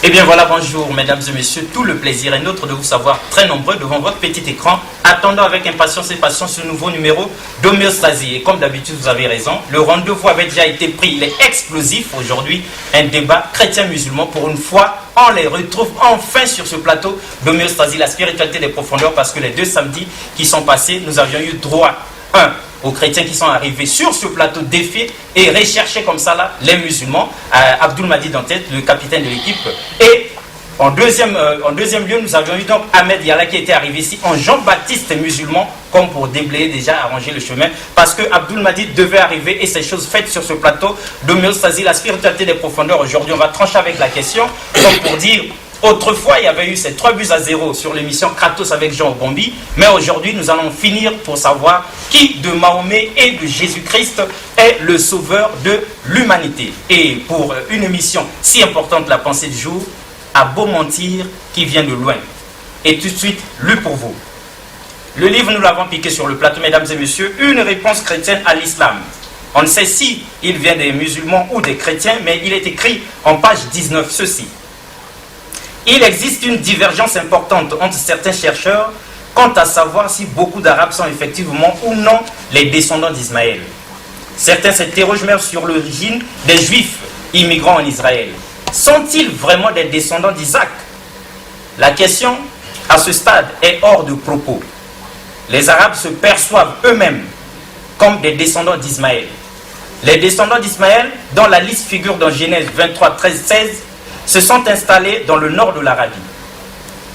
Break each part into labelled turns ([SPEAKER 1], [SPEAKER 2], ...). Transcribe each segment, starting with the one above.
[SPEAKER 1] Eh bien voilà, bonjour mesdames et messieurs, tout le plaisir est nôtre de vous savoir très nombreux devant votre petit écran, attendant avec impatience et patience ce nouveau numéro d'Homéostasie. Et comme d'habitude, vous avez raison, le rendez-vous avait déjà été pris, il est explosif aujourd'hui, un débat chrétien-musulman. Pour une fois, on les retrouve enfin sur ce plateau d'Homéostasie, la spiritualité des profondeurs, parce que les 2 samedis qui sont passés, nous avions eu droit, aux chrétiens qui sont arrivés sur ce plateau défier et rechercher comme ça là les musulmans, Abdul Majid en tête, le capitaine de l'équipe. Et en deuxième lieu, nous avions eu donc Ahmed Yala qui était arrivé ici en Jean-Baptiste musulman, comme pour déblayer déjà, arranger le chemin, parce que Abdul Majid devait arriver et ces choses faites sur ce plateau d'Homéostasie, la spiritualité des profondeurs. Aujourd'hui, on va trancher avec la question, comme pour dire... Autrefois, il y avait eu ces 3-0 sur l'émission Kratos avec Jean Bombi, mais aujourd'hui, nous allons finir pour savoir qui de Mahomet et de Jésus-Christ est le sauveur de l'humanité. Et pour une émission si importante, la pensée du jour, à beau mentir qui vient de loin. Et tout de suite, lu pour vous. Le livre, nous l'avons piqué sur le plateau, mesdames et messieurs, une réponse chrétienne à l'islam. On ne sait si il vient des musulmans ou des chrétiens, mais il est écrit en page 19 ceci. Il existe une divergence importante entre certains chercheurs quant à savoir si beaucoup d'Arabes sont effectivement ou non les descendants d'Ismaël. Certains s'interrogent même sur l'origine des Juifs immigrants en Israël. Sont-ils vraiment des descendants d'Isaac? La question, à ce stade, est hors de propos. Les Arabes se perçoivent eux-mêmes comme des descendants d'Ismaël. Les descendants d'Ismaël, dont la liste figure dans Genèse 23, 13, 16, se sont installés dans le nord de l'Arabie.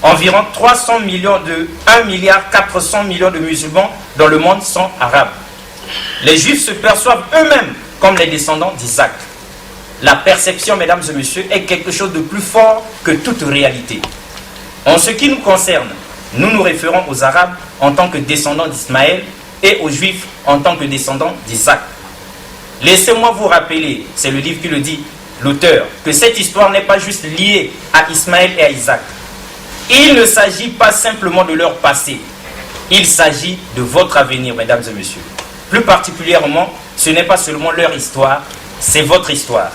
[SPEAKER 1] Environ 300 millions de 1,4 milliard de musulmans dans le monde sont arabes. Les Juifs se perçoivent eux-mêmes comme les descendants d'Isaac. La perception, mesdames et messieurs, est quelque chose de plus fort que toute réalité. En ce qui nous concerne, nous nous référons aux Arabes en tant que descendants d'Ismaël et aux Juifs en tant que descendants d'Isaac. Laissez-moi vous rappeler, c'est le livre qui le dit, l'auteur, que cette histoire n'est pas juste liée à Ismaël et à Isaac. Il ne s'agit pas simplement de leur passé. Il s'agit de votre avenir, mesdames et messieurs. Plus particulièrement, ce n'est pas seulement leur histoire, c'est votre histoire.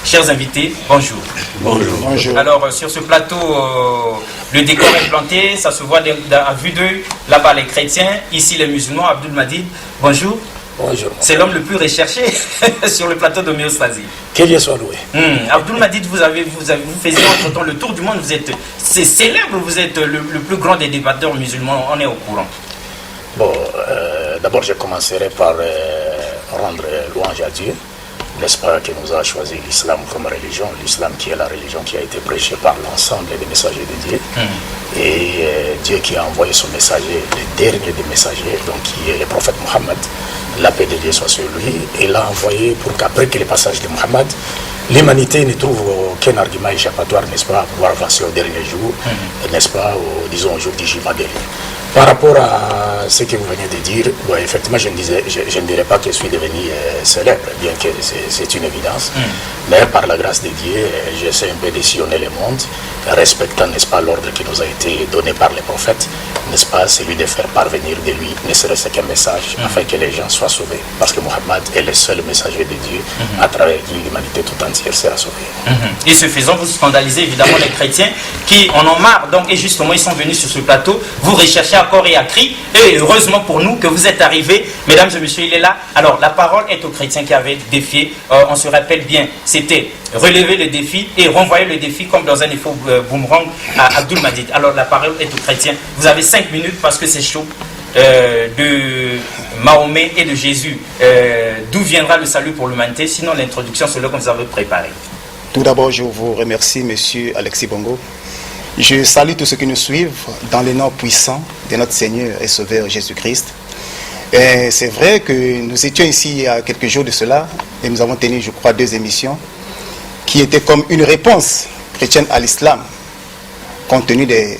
[SPEAKER 1] Chers invités, bonjour.
[SPEAKER 2] Bonjour. Bonjour.
[SPEAKER 1] Alors, sur ce plateau, le décor est planté, ça se voit à vue d'œil. Là-bas, les chrétiens, ici les musulmans. Abdul Majid, bonjour.
[SPEAKER 2] Bonjour.
[SPEAKER 1] C'est l'homme le plus recherché sur le plateau d'Homéostasie.
[SPEAKER 2] Qu'il y soit loué.
[SPEAKER 1] Abdul Majid, vous faisiez entre-temps le tour du monde, c'est célèbre, vous êtes le plus grand des débatteurs musulmans, on est au courant.
[SPEAKER 2] Bon, d'abord je commencerai par rendre louange à Dieu, n'est-ce pas, qui nous a choisi l'islam comme religion, l'islam qui est la religion qui a été prêchée par l'ensemble des messagers de Dieu, et Dieu qui a envoyé son messager, le dernier des messagers, donc qui est le prophète Mohammed, la paix de Dieu soit sur lui, et l'a envoyé pour qu'après que le passage de Mohammed, l'humanité ne trouve aucun argument échappatoire, n'est-ce pas, à pouvoir avancer au dernier jour, n'est-ce pas, disons au jour du jugement dernier. Par rapport à ce que vous venez de dire, bon, effectivement, je ne dirais pas que je suis devenu célèbre, bien que c'est une évidence, mais par la grâce de Dieu, j'essaie un peu de sillonner le monde, respectant, n'est-ce pas, l'ordre qui nous a été donné par les prophètes, n'est-ce pas, c'est lui de faire parvenir de lui, ne serait-ce qu'un message, afin que les gens soient sauvés. Parce que Mohammed est le seul messager de Dieu, à travers qui l'humanité tout entière sera sauvée.
[SPEAKER 1] Et ce faisant, vous scandalisez évidemment les chrétiens qui en ont marre, donc, et justement ils sont venus sur ce plateau, vous recherchez à corps et à cri, et heureusement pour nous que vous êtes arrivés, mesdames et messieurs, il est là. Alors la parole est aux chrétiens qui avaient défié, on se rappelle bien, c'était relever le défi et renvoyer le défi comme dans un effet boomerang à Abdul Majid. Alors la parole est aux chrétiens, vous avez 5 minutes parce que c'est chaud. De Mahomet et de Jésus, d'où viendra le salut pour l'humanité? Sinon l'introduction c'est là qu'on vous avait préparé.
[SPEAKER 3] Tout d'abord, je vous remercie, monsieur Alexis Bongo. Je salue tous ceux qui nous suivent dans le nom puissant de notre Seigneur et Sauveur Jésus-Christ. Et c'est vrai que nous étions ici il y a quelques jours de cela et nous avons tenu, je crois, 2 émissions qui étaient comme une réponse chrétienne à l'islam, compte tenu des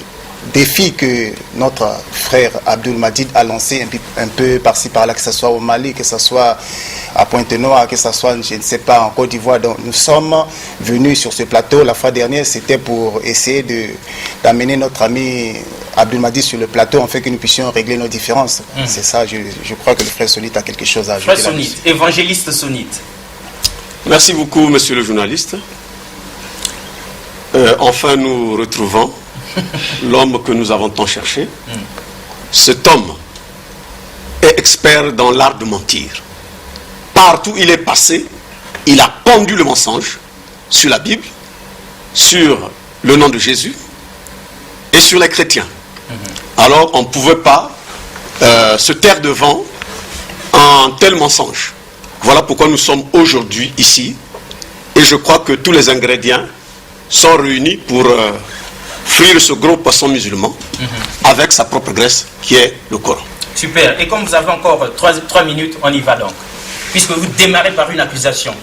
[SPEAKER 3] défis que notre frère Abdul Majid a lancé un peu par-ci par-là, que ce soit au Mali, que ce soit à Pointe-Noire, que ce soit, je ne sais pas, en Côte d'Ivoire. Donc nous sommes venus sur ce plateau. La fois dernière, c'était pour essayer d'amener notre ami Abdul Majid sur le plateau, afin que nous puissions régler nos différences. C'est ça, je crois que le frère Sonite a quelque chose à ajouter.
[SPEAKER 1] Frère Sonite, évangéliste Sonite.
[SPEAKER 4] Merci beaucoup, monsieur le journaliste. Enfin, nous retrouvons l'homme que nous avons tant cherché. Cet homme est expert dans l'art de mentir. Partout où il est passé, il a pendu le mensonge sur la Bible, sur le nom de Jésus et sur les chrétiens. Alors on ne pouvait pas se taire devant un tel mensonge. Voilà pourquoi nous sommes aujourd'hui ici, et je crois que tous les ingrédients sont réunis pour frire ce gros poisson musulman avec sa propre graisse qui est le Coran.
[SPEAKER 1] Super. Et comme vous avez encore 3 minutes, on y va donc. Puisque vous démarrez par une accusation.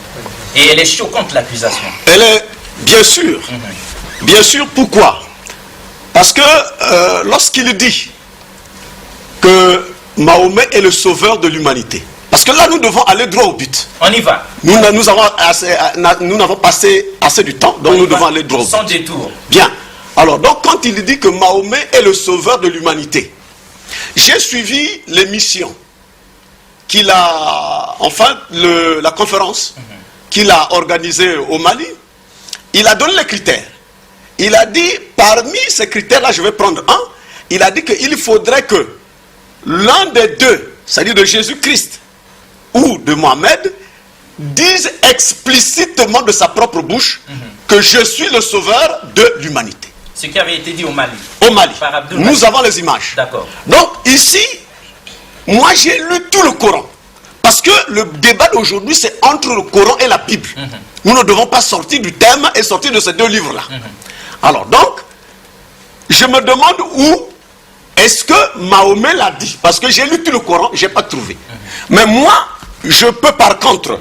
[SPEAKER 1] Et elle est choquante, l'accusation.
[SPEAKER 4] Elle est, bien sûr. Bien sûr, pourquoi? Parce que lorsqu'il dit que Mahomet est le sauveur de l'humanité, parce que là, nous devons aller droit au but.
[SPEAKER 1] On y va.
[SPEAKER 4] Nous n'avons passé assez du temps, donc nous devons aller droit au but.
[SPEAKER 1] Sans détour.
[SPEAKER 4] Bien. Alors, donc, quand il dit que Mahomet est le sauveur de l'humanité, j'ai suivi l'émission qu'il a, enfin, la conférence qu'il a organisée au Mali. Il a donné les critères. Il a dit, parmi ces critères-là, je vais prendre un, il a dit qu'il faudrait que l'un des deux, c'est-à-dire de Jésus-Christ ou de Mohamed, dise explicitement de sa propre bouche que je suis le sauveur de l'humanité.
[SPEAKER 1] Ce qui avait été dit au Mali.
[SPEAKER 4] Au Mali.
[SPEAKER 1] Par Abdul
[SPEAKER 4] Nous
[SPEAKER 1] Majid.
[SPEAKER 4] avons les images.
[SPEAKER 1] D'accord.
[SPEAKER 4] Donc ici, moi j'ai lu tout le Coran. Parce que le débat d'aujourd'hui, c'est entre le Coran et la Bible. Nous ne devons pas sortir du thème et sortir de ces 2 livres-là. Alors donc, je me demande où est-ce que Mahomet l'a dit. Parce que j'ai lu tout le Coran, je n'ai pas trouvé. Mais moi, je peux par contre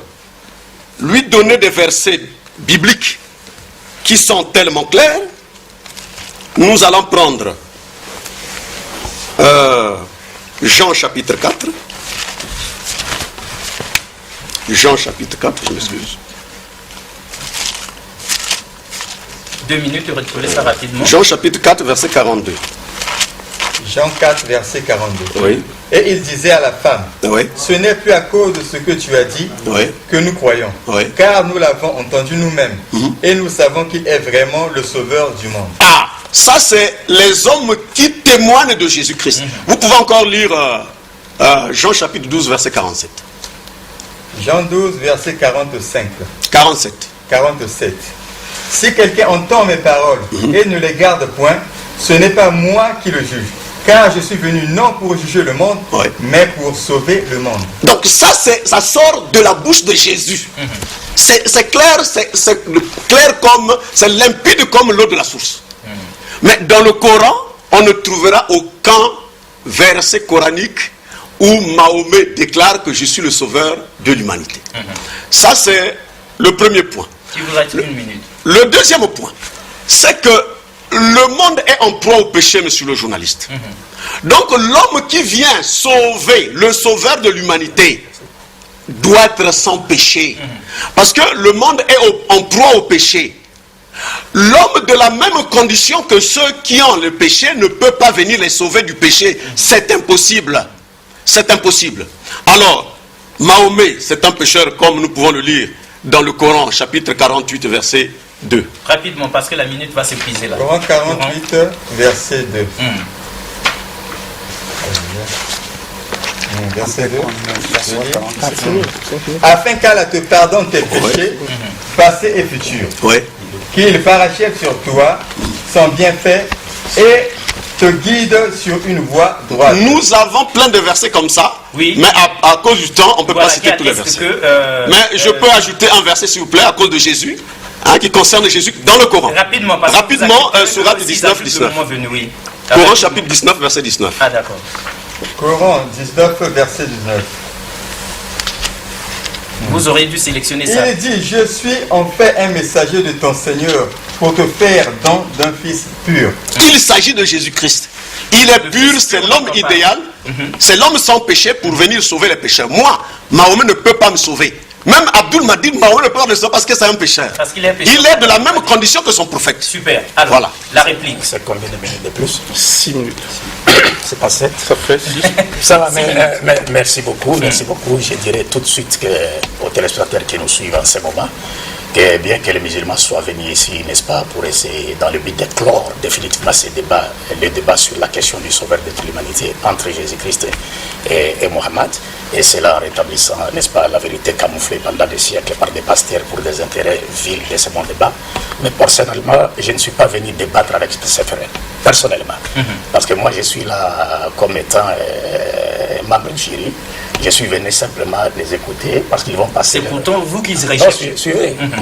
[SPEAKER 4] lui donner des versets bibliques qui sont tellement clairs. Nous allons prendre Jean chapitre 4. Jean chapitre 4, je m'excuse.
[SPEAKER 1] 2 minutes, retrouvez ça rapidement.
[SPEAKER 4] Jean chapitre 4, verset 42.
[SPEAKER 5] Jean 4, verset 42.
[SPEAKER 4] Oui.
[SPEAKER 5] Et il disait à la femme,
[SPEAKER 4] Oui.
[SPEAKER 5] ce n'est plus à cause de ce que tu as dit
[SPEAKER 4] Oui.
[SPEAKER 5] que nous croyons,
[SPEAKER 4] Oui.
[SPEAKER 5] car nous l'avons entendu nous-mêmes, et nous savons qu'il est vraiment le sauveur du monde.
[SPEAKER 4] Ah, ça c'est les hommes qui témoignent de Jésus-Christ. Vous pouvez encore lire Jean chapitre 12, verset 47.
[SPEAKER 5] Jean 12, verset 45.
[SPEAKER 4] 47.
[SPEAKER 5] 47. Si quelqu'un entend mes paroles et ne les garde point, ce n'est pas moi qui le juge, car je suis venu non pour juger le monde, mais pour sauver le monde.
[SPEAKER 4] Donc ça sort de la bouche de Jésus. C'est clair, c'est clair comme, c'est limpide comme l'eau de la source. Mais dans le Coran, on ne trouvera aucun verset coranique où Mahomet déclare que je suis le sauveur de l'humanité. Ça c'est le premier point.
[SPEAKER 1] Il vous reste 1 minute.
[SPEAKER 4] Le deuxième point, c'est que le monde est en proie au péché, monsieur le journaliste. Donc l'homme qui vient sauver, le sauveur de l'humanité, doit être sans péché. Parce que le monde est en proie au péché. L'homme de la même condition que ceux qui ont le péché ne peut pas venir les sauver du péché. C'est impossible. C'est impossible. Alors, Mahomet, c'est un pécheur comme nous pouvons le lire dans le Coran, chapitre 48, verset 2.
[SPEAKER 1] Rapidement, parce que la minute va s'épuiser là.
[SPEAKER 5] Coran 48, verset 2. Verset 2. Afin qu'Allah te pardonne tes péchés, passés et futurs.
[SPEAKER 4] Oui.
[SPEAKER 5] Qu'il parachève sur toi son bienfait et te guide sur une voie droite.
[SPEAKER 4] Nous avons plein de versets comme ça,
[SPEAKER 1] oui.
[SPEAKER 4] Mais à cause du temps, on ne peut
[SPEAKER 1] voilà,
[SPEAKER 4] pas citer tous les versets.
[SPEAKER 1] Mais
[SPEAKER 4] je peux ajouter un verset, s'il vous plaît, à cause de Jésus, qui concerne Jésus dans le Coran.
[SPEAKER 1] Rapidement,
[SPEAKER 4] Surat 19, 19.
[SPEAKER 1] Oui.
[SPEAKER 4] Coran chapitre 19, verset 19.
[SPEAKER 1] Ah d'accord.
[SPEAKER 5] Coran 19, verset 19.
[SPEAKER 1] Vous auriez dû sélectionner ça.
[SPEAKER 5] Il dit, je suis en fait un messager de ton Seigneur pour te faire don d'un fils pur.
[SPEAKER 4] Il s'agit de Jésus-Christ. Il est pur, c'est l'homme idéal, c'est l'homme sans péché pour venir sauver les pécheurs. Moi, Mahomet ne peut pas me sauver. Même Abdul m'a dit, Mahomet ne peut pas me sauver parce que c'est un pécheur.
[SPEAKER 1] Parce qu'il est pécheur.
[SPEAKER 4] Il est de la même condition que son prophète.
[SPEAKER 1] Super. Alors,
[SPEAKER 4] voilà.
[SPEAKER 1] La réplique.
[SPEAKER 2] C'est combien de minutes de plus?
[SPEAKER 3] 6 minutes.
[SPEAKER 2] C'est pas 7.
[SPEAKER 3] Ça fait.
[SPEAKER 2] Ça va, mais merci beaucoup, merci beaucoup. Je dirais tout de suite aux téléspectateurs qui nous suivent en ce moment, que bien que les musulmans soient venus ici, n'est-ce pas, pour essayer, dans le but de clore définitivement ces débats, le débat sur la question du sauveur de toute l'humanité entre Jésus-Christ et Mohammed, et cela en rétablissant, n'est-ce pas, la vérité camouflée pendant des siècles par des pasteurs pour des intérêts vils de ce bon débat. Mais personnellement, je ne suis pas venu débattre avec ces frères, personnellement, parce que moi je suis là comme étant membre du jury. Je suis venu simplement les écouter parce qu'ils vont passer.
[SPEAKER 1] C'est pourtant vous qui
[SPEAKER 2] recherchez.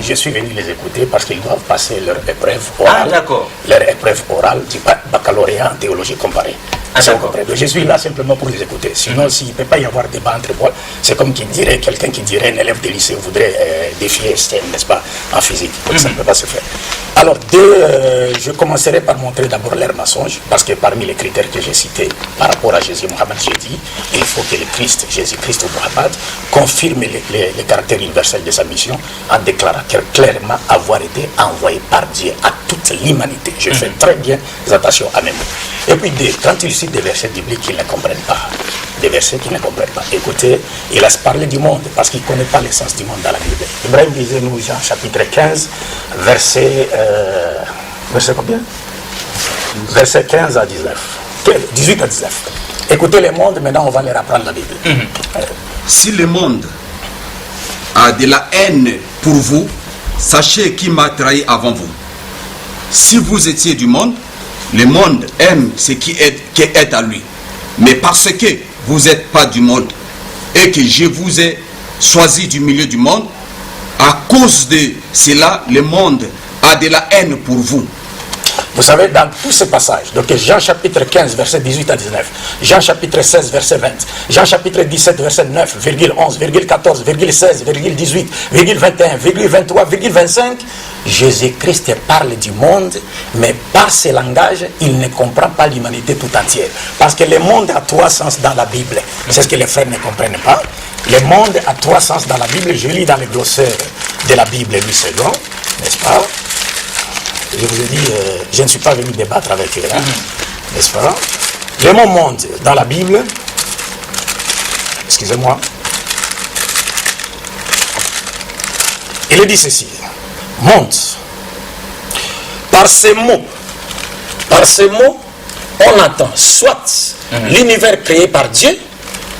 [SPEAKER 2] Je suis venu les écouter parce qu'ils doivent passer leur épreuve orale.
[SPEAKER 1] Ah, d'accord.
[SPEAKER 2] Leur épreuve orale du baccalauréat en théologie comparée.
[SPEAKER 1] Ah,
[SPEAKER 2] je suis là simplement pour les écouter. Sinon, s'il ne peut pas y avoir débat entre moi, c'est comme quelqu'un qui dirait un élève de lycée voudrait défier Einstein, n'est-ce pas, en physique. Donc ça ne peut pas se faire. Alors, je commencerai par montrer d'abord leur mensonge, parce que parmi les critères que j'ai cités par rapport à Jésus Mohammed, j'ai dit il faut que le Christ, Jésus-Christ ou Mohammed, confirme le caractère universel de sa mission en déclarant clairement avoir été envoyé par Dieu à toute l'humanité. Je fais très bien attention à mes mots. Et puis, quand il cite des versets bibliques qu'ils ne comprennent pas, des versets qu'ils ne comprennent pas, écoutez, il laisse parler du monde parce qu'il ne connaît pas l'essence du monde dans la Bible. Ibrahim disait, nous, Jean chapitre 15, verset combien? Verset 15 à 19. 18 à 19. Écoutez le monde, maintenant on va leur apprendre la Bible.
[SPEAKER 6] Si le monde a de la haine pour vous, sachez qui m'a trahi avant vous. Si vous étiez du monde, le monde aime ce qui est à lui. Mais parce que vous n'êtes pas du monde et que je vous ai choisi du milieu du monde, à cause de cela, le monde a de la haine pour vous.
[SPEAKER 2] Vous savez, dans tous ces passages, donc Jean chapitre 15, verset 18 à 19, Jean chapitre 16, verset 20, Jean chapitre 17, verset 9, 11, 14, 16, 18, 21, 23, 25, Jésus-Christ parle du monde, mais par ce langage, il ne comprend pas l'humanité tout entière. Parce que le monde a trois sens dans la Bible. C'est ce que les frères ne comprennent pas. Le monde a trois sens dans la Bible. Je lis dans le glossaire de la Bible du second, n'est-ce pas? Je vous ai dit, je ne suis pas venu débattre avec eux, n'est-ce pas? Le mot monde dans la Bible, excusez-moi, il dit ceci, monde. Par ces mots, on entend soit l'univers créé par Dieu,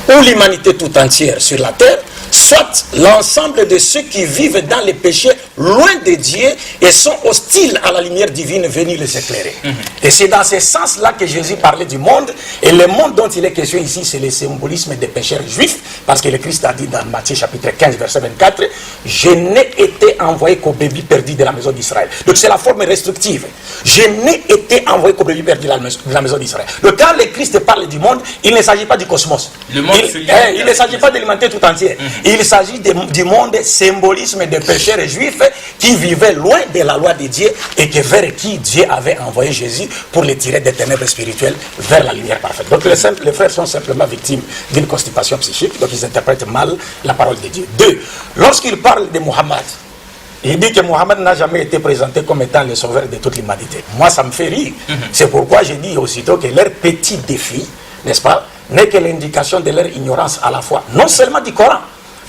[SPEAKER 2] ou l'humanité tout entière sur la terre, soit l'ensemble de ceux qui vivent dans les péchés loin de Dieu et sont hostiles à la lumière divine venue les éclairer. Et c'est dans ce sens-là que Jésus parlait du monde. Et le monde dont il est question ici, c'est le symbolisme des pécheurs juifs, parce que le Christ a dit dans Matthieu chapitre 15, verset 24, « Je n'ai été envoyé qu'aux bébés perdus de la maison d'Israël. » Donc c'est la forme restrictive. « Je n'ai été envoyé qu'aux bébés perdus de la maison d'Israël. » Donc quand le Christ parle du monde, il ne s'agit pas du cosmos. Il ne s'agit pas de l'humanité tout entière. Il s'agit du monde symbolisme des pécheurs juifs qui vivaient loin de la loi de Dieu et vers qui Dieu avait envoyé Jésus pour les tirer des ténèbres spirituelles vers la lumière parfaite. Donc les frères sont simplement victimes d'une constipation psychique, donc ils interprètent mal la parole de Dieu. 2. Lorsqu'il parle de Mohammed, Il dit que Mohammed n'a jamais été présenté comme étant le sauveur de toute l'humanité. Moi, ça me fait rire. C'est pourquoi j'ai dit aussitôt que leur petit défi, n'est-ce pas, n'est que l'indication de leur ignorance à la fois, non seulement du Coran,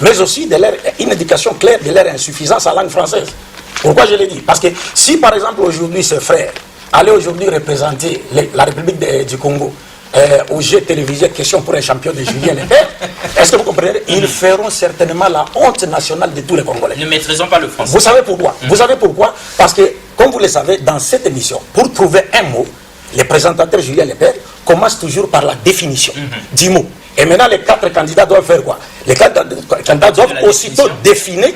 [SPEAKER 2] mais aussi de leur, une indication claire de leur insuffisance en langue française. Pourquoi je l'ai dit? Parce que si par exemple aujourd'hui ces frères allaient aujourd'hui représenter la République du Congo au jeu télévisé question pour un champion de Julien Lepers, est-ce que vous comprenez? Ils feront certainement la honte nationale de tous les Congolais.
[SPEAKER 1] Ne maîtrisons pas le français.
[SPEAKER 2] Vous savez pourquoi? Vous savez pourquoi? Parce que, comme vous le savez, dans cette émission, pour trouver un mot, les présentateurs Julien Lepers commencent toujours par la définition du mot. Et maintenant, les 4 candidats doivent faire quoi? Les 4 candidats doivent aussitôt définir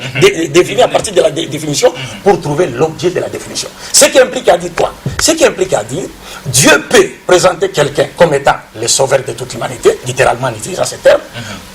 [SPEAKER 2] à partir de la définition pour trouver l'objet de la définition. Ce qui implique à dire quoi? Ce qui implique à dire, Dieu peut présenter quelqu'un comme étant le sauveur de toute l'humanité, littéralement en utilisant ce terme,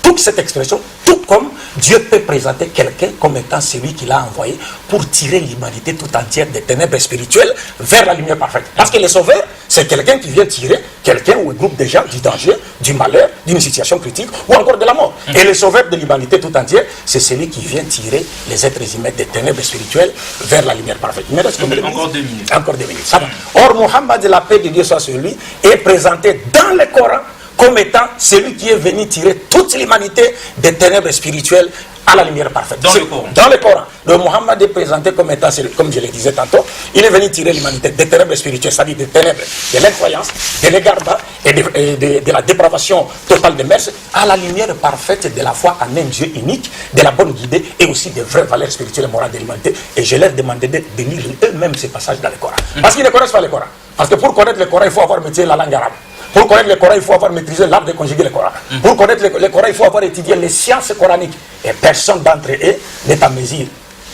[SPEAKER 2] toute cette expression, tout comme Dieu peut présenter quelqu'un comme étant celui qu'il a envoyé pour tirer l'humanité tout entière des ténèbres spirituelles vers la lumière parfaite. Parce que le sauveur, c'est quelqu'un qui vient tirer quelqu'un ou un groupe de gens du danger, du malheur, d'une situation critique ou encore de la mort. Et le sauveur de l'humanité tout entière, c'est celui qui vient tirer les êtres humains des ténèbres spirituelles vers la lumière parfaite. Il me reste
[SPEAKER 1] encore 2 minutes.
[SPEAKER 2] Encore 2 minutes. Ça va. Or, Mohammed, la paix de Dieu soit sur lui, est présenté dans le Coran comme étant celui qui est venu tirer toute l'humanité des ténèbres spirituelles à la lumière parfaite.
[SPEAKER 1] Dans le Coran.
[SPEAKER 2] Dans le Coran. Le Mohammed est présenté comme étant, comme je le disais tantôt, il est venu tirer l'humanité des ténèbres spirituelles, c'est-à-dire des ténèbres de l'incroyance, de l'égarement et de la dépravation totale des mœurs, à la lumière parfaite de la foi en un Dieu unique, de la bonne guidée et aussi des vraies valeurs spirituelles et morales de l'humanité. Et je leur demandais de lire eux-mêmes ces passages dans le Coran. Parce qu'ils ne connaissent pas le Coran. Parce que pour connaître le Coran, il faut avoir maîtrisé la langue arabe. Pour connaître le Coran, il faut avoir maîtrisé l'art de conjuguer le Coran. Pour connaître le Coran, il faut avoir étudié les sciences coraniques. Et personne d'entre eux n'est en mesure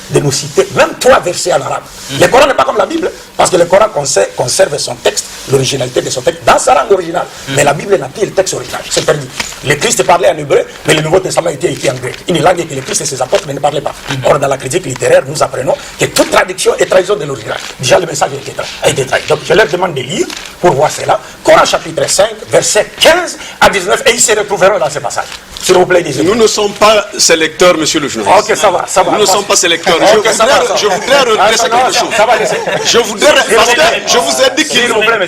[SPEAKER 2] de nous citer même 3 versets en arabe. Le Coran n'est pas comme la Bible, parce que le Coran conserve son texte, l'originalité de son texte, dans sa langue originale. Mais la Bible n'a plus le texte original. C'est perdu. Le Christ parlait en hébreu, mais le Nouveau Testament était écrit en grec. Une langue que le Christ et ses apôtres ne parlaient pas. Or, dans la critique littéraire, nous apprenons que toute traduction est trahison de l'original. Déjà, le message a été trahi. Donc, je leur demande de lire pour voir cela. Coran chapitre 5, versets 15 à 19, et ils se retrouveront dans ce passage. S'il vous plaît, disez-moi.
[SPEAKER 4] Nous ne sommes pas sélecteurs, monsieur le journaliste.
[SPEAKER 2] Ok, ça va, ça va.
[SPEAKER 4] Nous ne sommes pas sélecteurs.
[SPEAKER 2] Okay,
[SPEAKER 4] je voudrais redresser quelque chose. Je voudrais, parce que je vous ai dit qu'il vous plaît.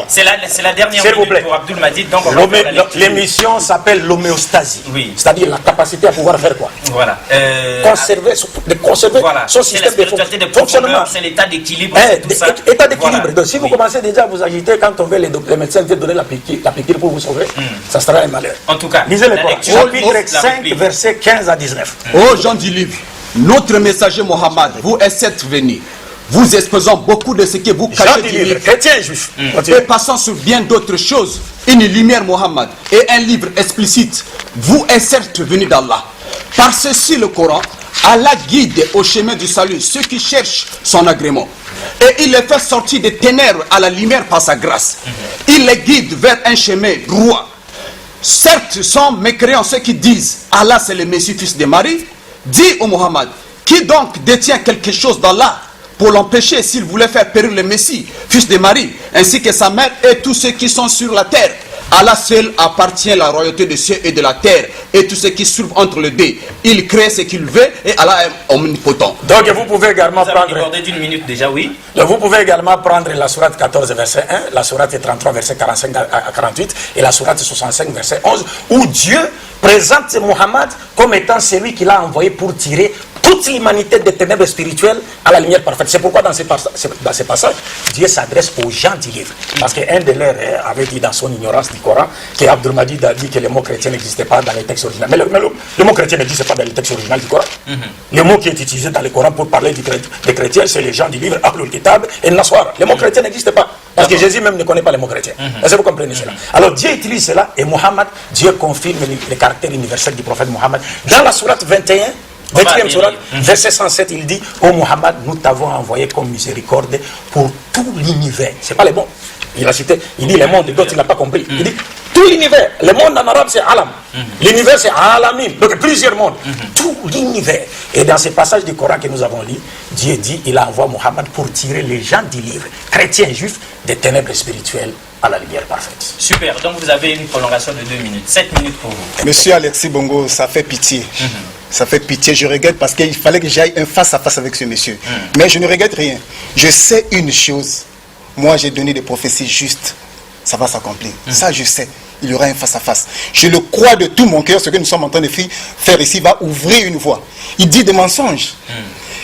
[SPEAKER 1] C'est la dernière minute pour Abdoul Majid.
[SPEAKER 2] L'émission s'appelle l'homéostasie.
[SPEAKER 1] Oui.
[SPEAKER 2] C'est-à-dire la capacité à pouvoir faire quoi?
[SPEAKER 1] Voilà.
[SPEAKER 2] Conserver son système de fonctionnement.
[SPEAKER 1] C'est l'état d'équilibre.
[SPEAKER 2] État d'équilibre. Donc si vous commencez déjà à vous agiter quand on veut les médecins viennent donner la piqûre pour vous sauver, ça sera un malheur.
[SPEAKER 1] En tout cas,
[SPEAKER 2] lisez le Coran. Chapitre 5, versets 15 à 19.
[SPEAKER 6] Ô gens du livre, notre messager Mohammed vous est venu, vous exposant beaucoup de ce que vous cachez du livre,
[SPEAKER 2] chrétiens et juifs,
[SPEAKER 6] et passant sur bien d'autres choses, une lumière Mohammed et un livre explicite, vous est certes venu d'Allah. Par ceci le Coran, Allah guide au chemin du salut ceux qui cherchent son agrément. Et il les fait sortir des ténèbres à la lumière par sa grâce. Il les guide vers un chemin droit. Certes, sont mécréants ceux qui disent Allah c'est le Messie fils de Marie. Dis au Mohammed, qui donc détient quelque chose d'Allah pour l'empêcher s'il voulait faire périr le Messie fils de Marie, ainsi que sa mère et tous ceux qui sont sur la terre. Allah seul appartient la royauté des cieux et de la terre et tout ce qui se trouve entre les deux. Il crée ce qu'il veut et Allah est omnipotent.
[SPEAKER 2] Donc vous pouvez également prendre
[SPEAKER 1] d'une minute déjà, oui.
[SPEAKER 2] Donc vous pouvez également prendre la sourate 14 verset 1, la sourate 33 verset 45 à 48 et la sourate 65 verset 11 où Dieu présente Mohammed comme étant celui qu'il a envoyé pour tirer toute l'humanité des ténèbres spirituelles à la lumière parfaite. C'est pourquoi dans ces passages, Dieu s'adresse aux gens du livre. Parce qu'un de leurs avait dit dans son ignorance du Coran que Abdoul Majid a dit que le mot chrétien n'existait pas dans les textes originaux. Mais le mot chrétien n'existe pas dans les textes originaux du Coran. Le mot qui est utilisé dans le Coran pour parler des chrétiens, c'est les gens du livre Ahlul Kitab et Naswara. Le mot chrétien n'existe pas. Parce que Jésus même ne connaît pas le mot chrétien. Est-ce que vous comprenez cela? Alors Dieu utilise cela et Mohammed, Dieu confirme le caractère universel du prophète Mohammed. Dans la sourate 21, 20e sourate, verset 107, il dit: Ô Mohammed, nous t'avons envoyé comme miséricorde pour tout l'univers. C'est pas le bon. Il a cité, il dit les mondes, d'autres il n'a pas compris. Il dit tout l'univers. Le monde en arabe c'est alam. L'univers c'est alamin. Donc plusieurs mondes. Tout l'univers. Et dans ces passages du Coran que nous avons lus, Dieu dit il a envoyé Mohammed pour tirer les gens du livre, chrétiens et juifs, des ténèbres spirituelles à la lumière parfaite.
[SPEAKER 1] Super. Donc vous avez une prolongation de 2 minutes. 7 minutes pour vous.
[SPEAKER 3] Monsieur Alexis Bongo, ça fait pitié. Ça fait pitié, je regrette parce qu'il fallait que j'aille un face-à-face avec ce monsieur. Mais je ne regrette rien. Je sais une chose. Moi, j'ai donné des prophéties justes. Ça va s'accomplir. Ça, je sais. Il y aura un face-à-face. Je le crois de tout mon cœur. Ce que nous sommes en train de faire ici va ouvrir une voie. Il dit des mensonges.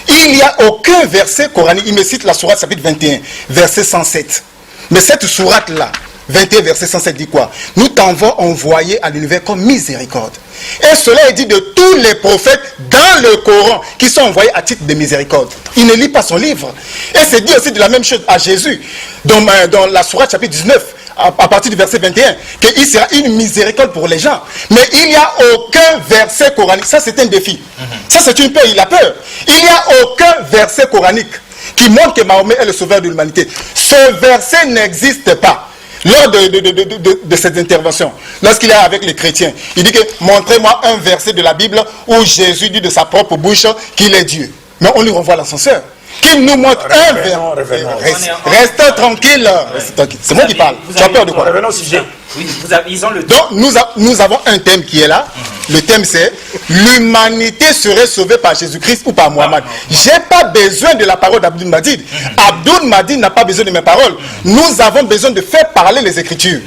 [SPEAKER 3] Il n'y a aucun verset coranique. Il me cite la sourate chapitre 21, verset 107. Mais cette sourate-là, 21 verset 107 dit quoi? Nous t'avons envoyé à l'univers comme miséricorde. Et cela est dit de tous les prophètes dans le Coran qui sont envoyés à titre de miséricorde. Il ne lit pas son livre. Et c'est dit aussi de la même chose à Jésus dans la sourate chapitre 19 à partir du verset 21 qu'il sera une miséricorde pour les gens. Mais il n'y a aucun verset coranique. Ça c'est un défi. Ça c'est une peur. Il a peur. Il n'y a aucun verset coranique qui montre que Mahomet est le sauveur de l'humanité. Ce verset n'existe pas. Lors de cette intervention, lorsqu'il est avec les chrétiens, il dit que montrez-moi un verset de la Bible où Jésus dit de sa propre bouche qu'il est Dieu. Mais on lui renvoie l'ascenseur. Qu'il nous montre un verset. Restez tranquille. C'est moi qui parle. Tu as peur de quoi?
[SPEAKER 1] Revenons au sujet. Oui, ils ont le
[SPEAKER 3] temps. Donc nous avons un thème qui est là. Le thème c'est l'humanité serait sauvée par Jésus-Christ ou par Mohammed. J'ai pas besoin de la parole d'Abdul Majid. Abdul Majid n'a pas besoin de mes paroles. Nous avons besoin de faire parler les Écritures.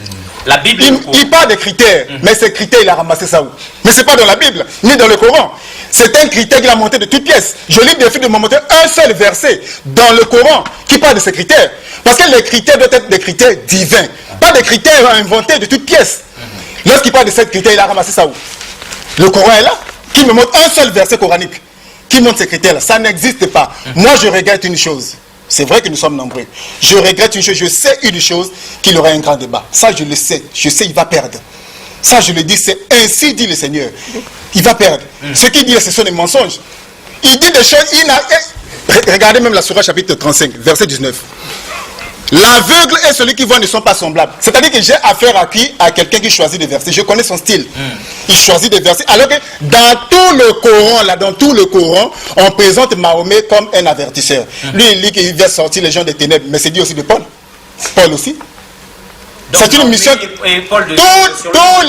[SPEAKER 1] La Bible.
[SPEAKER 3] Il parle des critères, mais ces critères il a ramassé ça où? Mais c'est pas dans la Bible ni dans le Coran. C'est un critère qu'il a monté de toutes pièces. Je lui défie de me montrer un seul verset dans le Coran qui parle de ces critères. Parce que les critères doivent être des critères divins, pas des critères inventés de toutes pièces. Lorsqu'il parle de ces critères, il a ramassé ça où? Le Coran est là, qui me montre un seul verset coranique qui montre ces critères-là. Ça n'existe pas. Moi, je regrette une chose. C'est vrai que nous sommes nombreux. Je regrette une chose. Je sais une chose, qu'il y aura un grand débat. Ça, je le sais. Je sais, il va perdre. Ça, je le dis, c'est ainsi dit le Seigneur. Il va perdre. Ce qu'il dit, ce sont des mensonges. Il dit des choses. Regardez même la sourate chapitre 35, verset 19. L'aveugle et celui qui voit ne sont pas semblables. C'est-à-dire que j'ai affaire à qui? À quelqu'un qui choisit des versets. Je connais son style. Il choisit des versets. Alors que dans tout le Coran, on présente Mahomet comme un avertisseur. Lui, il dit qu'il va sortir les gens des ténèbres. Mais c'est dit aussi de Paul. Paul aussi. C'est une mission. Tous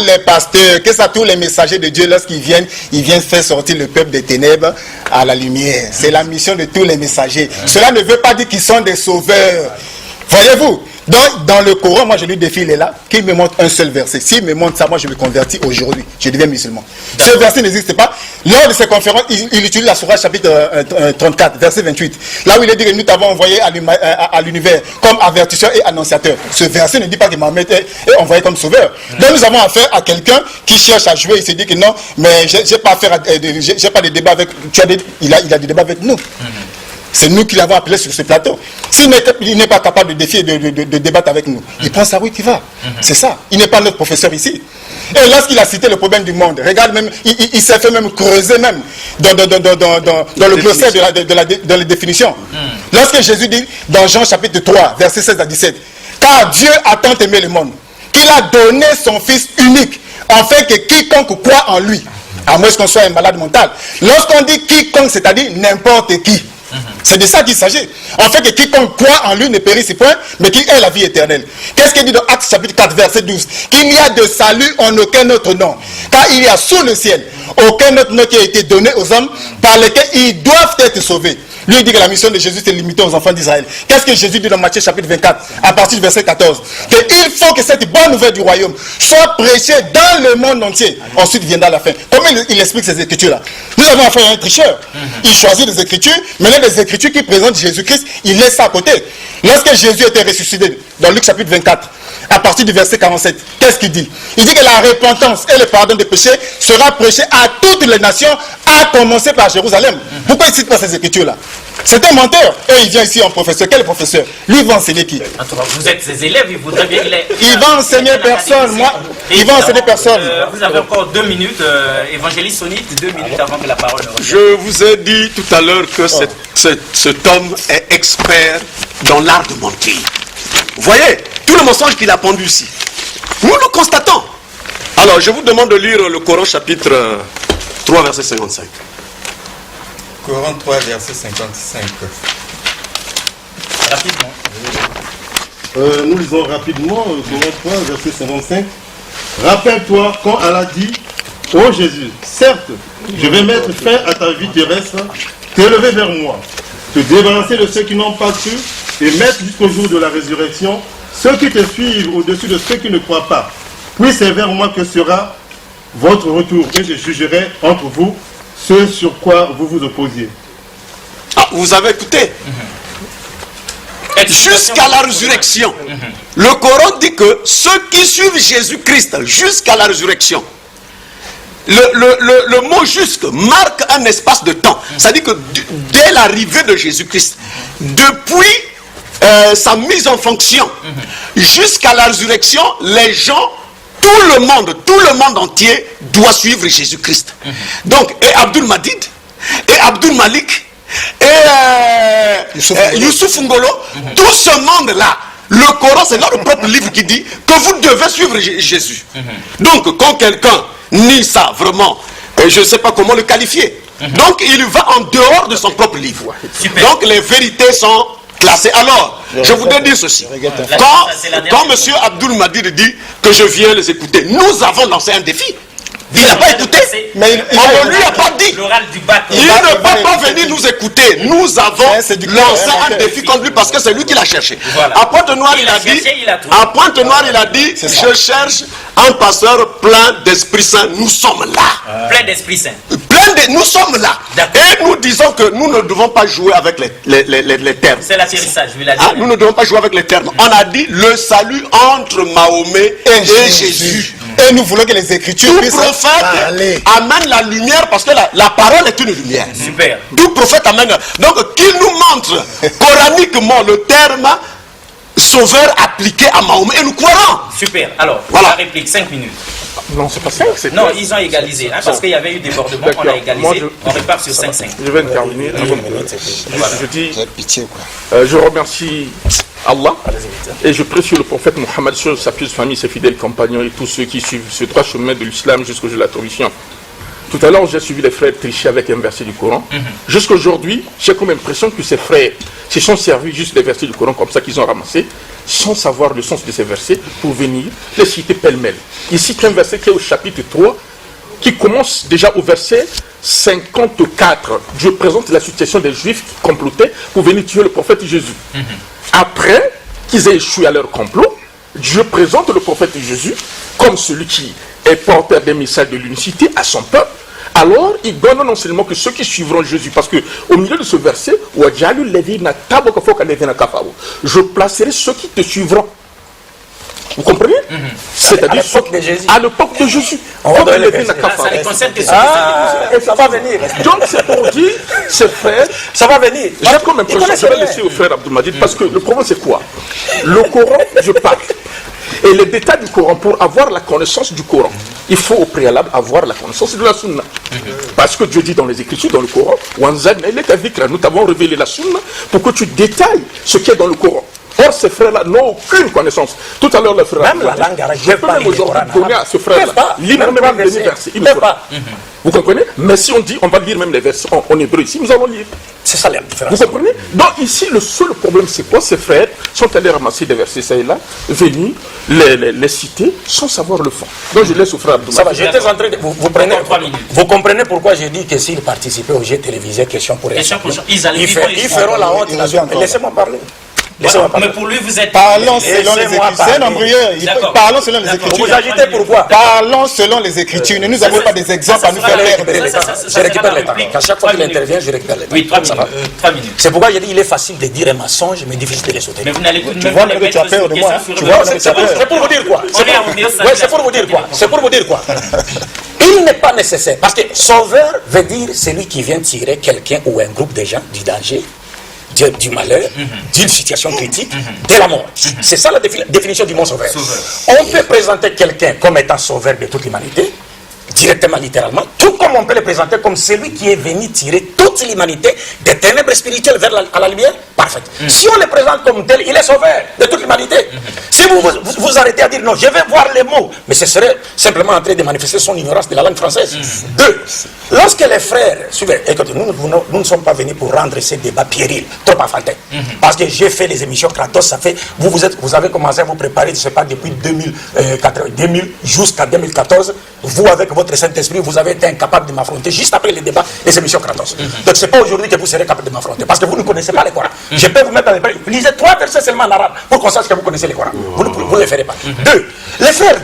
[SPEAKER 3] les pasteurs, tous les messagers de Dieu, lorsqu'ils viennent, ils viennent faire sortir le peuple des ténèbres à la lumière. C'est la mission de tous les messagers. Cela ne veut pas dire qu'ils sont des sauveurs. Voyez-vous? Donc, dans le Coran, moi je lui défie, il est là, qu'il me montre un seul verset. S'il me montre ça, moi je me convertis aujourd'hui. Je deviens musulman. Ce verset n'existe pas. Lors de ces conférences, il utilise la sourate chapitre 34, verset 28. Là où il est dit que nous t'avons envoyé à l'univers comme avertisseur et annonciateur. Ce verset ne dit pas que Mahomet est envoyé comme sauveur. Donc nous avons affaire à quelqu'un qui cherche à jouer. Il se dit que non, mais j'ai pas de débat avec. Il a des débats avec nous. C'est nous qui l'avons appelé sur ce plateau. S'il n'est pas capable de défier, de débattre avec nous, il prend sa route, il va. C'est ça. Il n'est pas notre professeur ici. Et lorsqu'il a cité le problème du monde, regarde même, il s'est fait même creuser même dans le glossaire de la définition. Lorsque Jésus dit dans Jean chapitre 3, verset 16 à 17, car Dieu a tant aimé le monde, qu'il a donné son Fils unique, afin que quiconque croit en lui, à moins qu'on soit un malade mental. Lorsqu'on dit quiconque, c'est-à-dire n'importe qui. C'est de ça qu'il s'agit. En fait, que quiconque croit en lui ne périsse point, mais qui ait la vie éternelle. Qu'est-ce qu'il dit dans Actes chapitre 4, verset 12? Qu'il n'y a de salut en aucun autre nom. Car il y a sous le ciel aucun autre nom qui a été donné aux hommes par lesquels ils doivent être sauvés. Lui, il dit que la mission de Jésus, c'est limitée aux enfants d'Israël. Qu'est-ce que Jésus dit dans Matthieu chapitre 24, à partir du verset 14? Qu'il faut que cette bonne nouvelle du royaume soit prêchée dans le monde entier. Ensuite viendra la fin. Comment il explique ces écritures-là? Nous avons affaire à un tricheur. Il choisit des écritures, mais là, les écritures qui présentent Jésus-Christ, il laisse ça à côté. Lorsque Jésus était ressuscité, dans Luc chapitre 24, à partir du verset 47, qu'est-ce qu'il dit? Il dit que la repentance et le pardon des péchés sera prêché à toutes les nations, à commencer par Jérusalem. Pourquoi il ne cite pas ces écritures-là? C'est un menteur. Et il vient ici en professeur. Quel professeur? Lui, il va enseigner qui?
[SPEAKER 1] Vous êtes ses élèves, il voudrait bien...
[SPEAKER 3] Il va enseigner personne. Moi, il va enseigner personne.
[SPEAKER 1] Vous avez encore 2 minutes. Évangéliste Sonite, 2 minutes avant que la parole ne revienne.
[SPEAKER 4] Je vous ai dit tout à l'heure que cet homme est expert dans l'art de mentir. Vous voyez, tout le mensonge qu'il a pendu ici, nous le constatons. Alors, je vous demande de lire le Coran chapitre 3, verset 55.
[SPEAKER 5] Coran 3, verset 55.
[SPEAKER 1] Rapidement.
[SPEAKER 7] Nous lisons rapidement Coran 3, verset 55. Rappelle-toi quand Allah dit, Ô Jésus, certes, je vais mettre fin à ta vie terrestre, t'élever vers moi, te débarrasser de ceux qui n'ont pas cru et mettre jusqu'au jour de la résurrection ceux qui te suivent au-dessus de ceux qui ne croient pas. Puis c'est vers moi que sera votre retour et je jugerai entre vous ce sur quoi vous vous opposiez.
[SPEAKER 4] Ah, vous avez écouté. Jusqu'à la résurrection. Le Coran dit que ceux qui suivent Jésus-Christ jusqu'à la résurrection, le mot jusque marque un espace de temps. C'est-à-dire que dès l'arrivée de Jésus-Christ, depuis sa mise en fonction jusqu'à la résurrection, les gens, tout le monde entier doit suivre Jésus-Christ. Donc, et Abdul Madid, et Abdul Malik, et Youssouf Ngolo, tout ce monde-là, le Coran, c'est leur propre livre qui dit que vous devez suivre Jésus. Donc, quand quelqu'un nie ça, vraiment, je ne sais pas comment le qualifier. Donc, il va en dehors de son propre livre. Donc, les vérités sont classées. Alors, je voudrais dire ceci. Quand M. Abdul Madid dit que je viens les écouter, nous avons lancé un défi. Il n'a pas écouté, mais on ne lui a pas dit. Il ne va pas venir nous écouter. Nous avons lancé un défi contre lui parce que c'est lui qui l'a cherché. À Pointe-Noire, il a dit, je cherche un pasteur plein d'Esprit Saint. Nous sommes là.
[SPEAKER 1] Plein d'Esprit Saint.
[SPEAKER 4] Nous sommes là. Et nous disons que nous ne devons pas jouer avec les termes.
[SPEAKER 1] C'est l'atterrissage, je vais la dire.
[SPEAKER 4] Nous ne devons pas jouer avec les termes. On a dit le salut entre Mahomet et Jésus.
[SPEAKER 3] Et nous voulons que les Écritures
[SPEAKER 4] puissent amène la lumière parce que la parole est une lumière.
[SPEAKER 1] Super.
[SPEAKER 4] Tout prophète amène. Donc qu'il nous montre coraniquement le terme sauveur appliqué à Mahomet et nous croirons.
[SPEAKER 1] Super. Alors, voilà. La réplique, 5 minutes.
[SPEAKER 8] Non, c'est pas 5, c'est
[SPEAKER 1] non, ils ont égalisé, parce qu'il y avait eu débordement, on a égalisé, moi, on repart sur 5-5.
[SPEAKER 8] Je vais intervenir. Je dis, je remercie Allah et je prie sur le prophète Mohammed, sur sa pieuse famille, ses fidèles compagnons et tous ceux qui suivent ce droit chemin de l'islam jusqu'au jour de la torrifiant. Tout à l'heure, j'ai suivi les frères tricher avec un verset du Coran. Jusqu'à aujourd'hui, j'ai comme impression que ces frères se sont servis juste des versets du Coran comme ça qu'ils ont ramassés, sans savoir le sens de ces versets, pour venir les citer pêle-mêle. Ici, il y a un verset qui est au chapitre 3, qui commence déjà au verset 54. Dieu présente la situation des Juifs qui complotaient pour venir tuer le prophète Jésus. Après qu'ils aient échoué à leur complot, Dieu présente le prophète Jésus comme celui qui est porteur des messages de l'unicité à son peuple. Alors, il donne non seulement que ceux qui suivront Jésus, parce que au milieu de ce verset, je placerai ceux qui te suivront. Vous comprenez? C'est-à-dire à l'époque de Jésus.
[SPEAKER 1] Ça les concerne que
[SPEAKER 8] et ça va venir. Donc c'est pour dire, ces frères, ça va venir. J'ai comme impression, je vais laisser au frère Abdul Madid, parce que le problème c'est quoi? Le Coran, je parle. Et les détails du Coran, pour avoir la connaissance du Coran, il faut au préalable avoir la connaissance de la Sunna. Parce que Dieu dit dans les Écritures, dans le Coran, nous t'avons révélé la Sunna pour que tu détailles ce qui est dans le Coran. Or, ces frères-là n'ont aucune connaissance. Tout à l'heure, le frère,
[SPEAKER 9] même la langue arabe,
[SPEAKER 8] je peux même aujourd'hui donner à ce frère-là, lire même les versets. Il ne pas. Vous comprenez? Mais si on dit, on va lire même les versets en hébreu ici, nous allons lire.
[SPEAKER 9] C'est ça la différence.
[SPEAKER 8] Vous comprenez? Donc ici, le seul problème, c'est quoi? Ces frères sont allés ramasser des versets, ça et là, venus les citer sans savoir le fond. Donc je laisse au frère Abdoulaye.
[SPEAKER 9] Ça va, j'étais en train de... Vous comprenez pourquoi j'ai dit que s'ils participaient au jeu télévisé, question pour réponse, ils feront la honte. Laissez-moi parler.
[SPEAKER 1] Mais pour lui, vous êtes...
[SPEAKER 3] Parlons selon les Écritures. Parlons selon les Écritures.
[SPEAKER 9] Vous agitez pourquoi?
[SPEAKER 3] Parlons selon les Écritures. Ne nous avons pas des exemples à nous faire perdre.
[SPEAKER 9] Je récupère le temps. À chaque fois qu'il intervient, je récupère le temps.
[SPEAKER 1] Oui, 3 minutes.
[SPEAKER 9] C'est pourquoi j'ai dit il est facile de dire un mensonge, mais difficile de les sauter.
[SPEAKER 1] Mais vous n'allez plus...
[SPEAKER 3] Tu vois que tu as peur de moi.
[SPEAKER 9] C'est pour vous dire quoi? C'est pour vous dire quoi? C'est pour vous dire quoi? Il n'est pas nécessaire. Parce que sauveur veut dire celui qui vient tirer quelqu'un ou un groupe de gens du danger, du malheur, d'une situation critique, de la mort. C'est ça la définition du mot sauveur. On peut présenter quelqu'un comme étant sauveur de toute l'humanité, directement, littéralement, tout comme comme on peut le présenter comme celui qui est venu tirer toute l'humanité des ténèbres spirituelles vers à la lumière parfaite. Si on le présente comme tel, il est sauveur de toute l'humanité. Si vous arrêtez à dire non, je vais voir les mots, mais ce serait simplement en train de manifester son ignorance de la langue française. Deux, lorsque les frères, suivez, écoutez, nous ne sommes pas venus pour rendre ces débats périls, trop enfantins. Parce que j'ai fait les émissions Kratos, ça fait, vous avez commencé à vous préparer, je ne sais pas, depuis 2000 jusqu'à 2014, vous avec votre Saint-Esprit, vous avez été incapable de m'affronter juste après les débats, les émissions Kratos. Donc ce n'est pas aujourd'hui que vous serez capable de m'affronter, parce que vous ne connaissez pas les Corans. Je peux vous mettre dans les prêts, lisez 3 versets seulement en arabe, pour qu'on sache que vous connaissez les Corans. Vous ne le ferez pas. Deux, les frères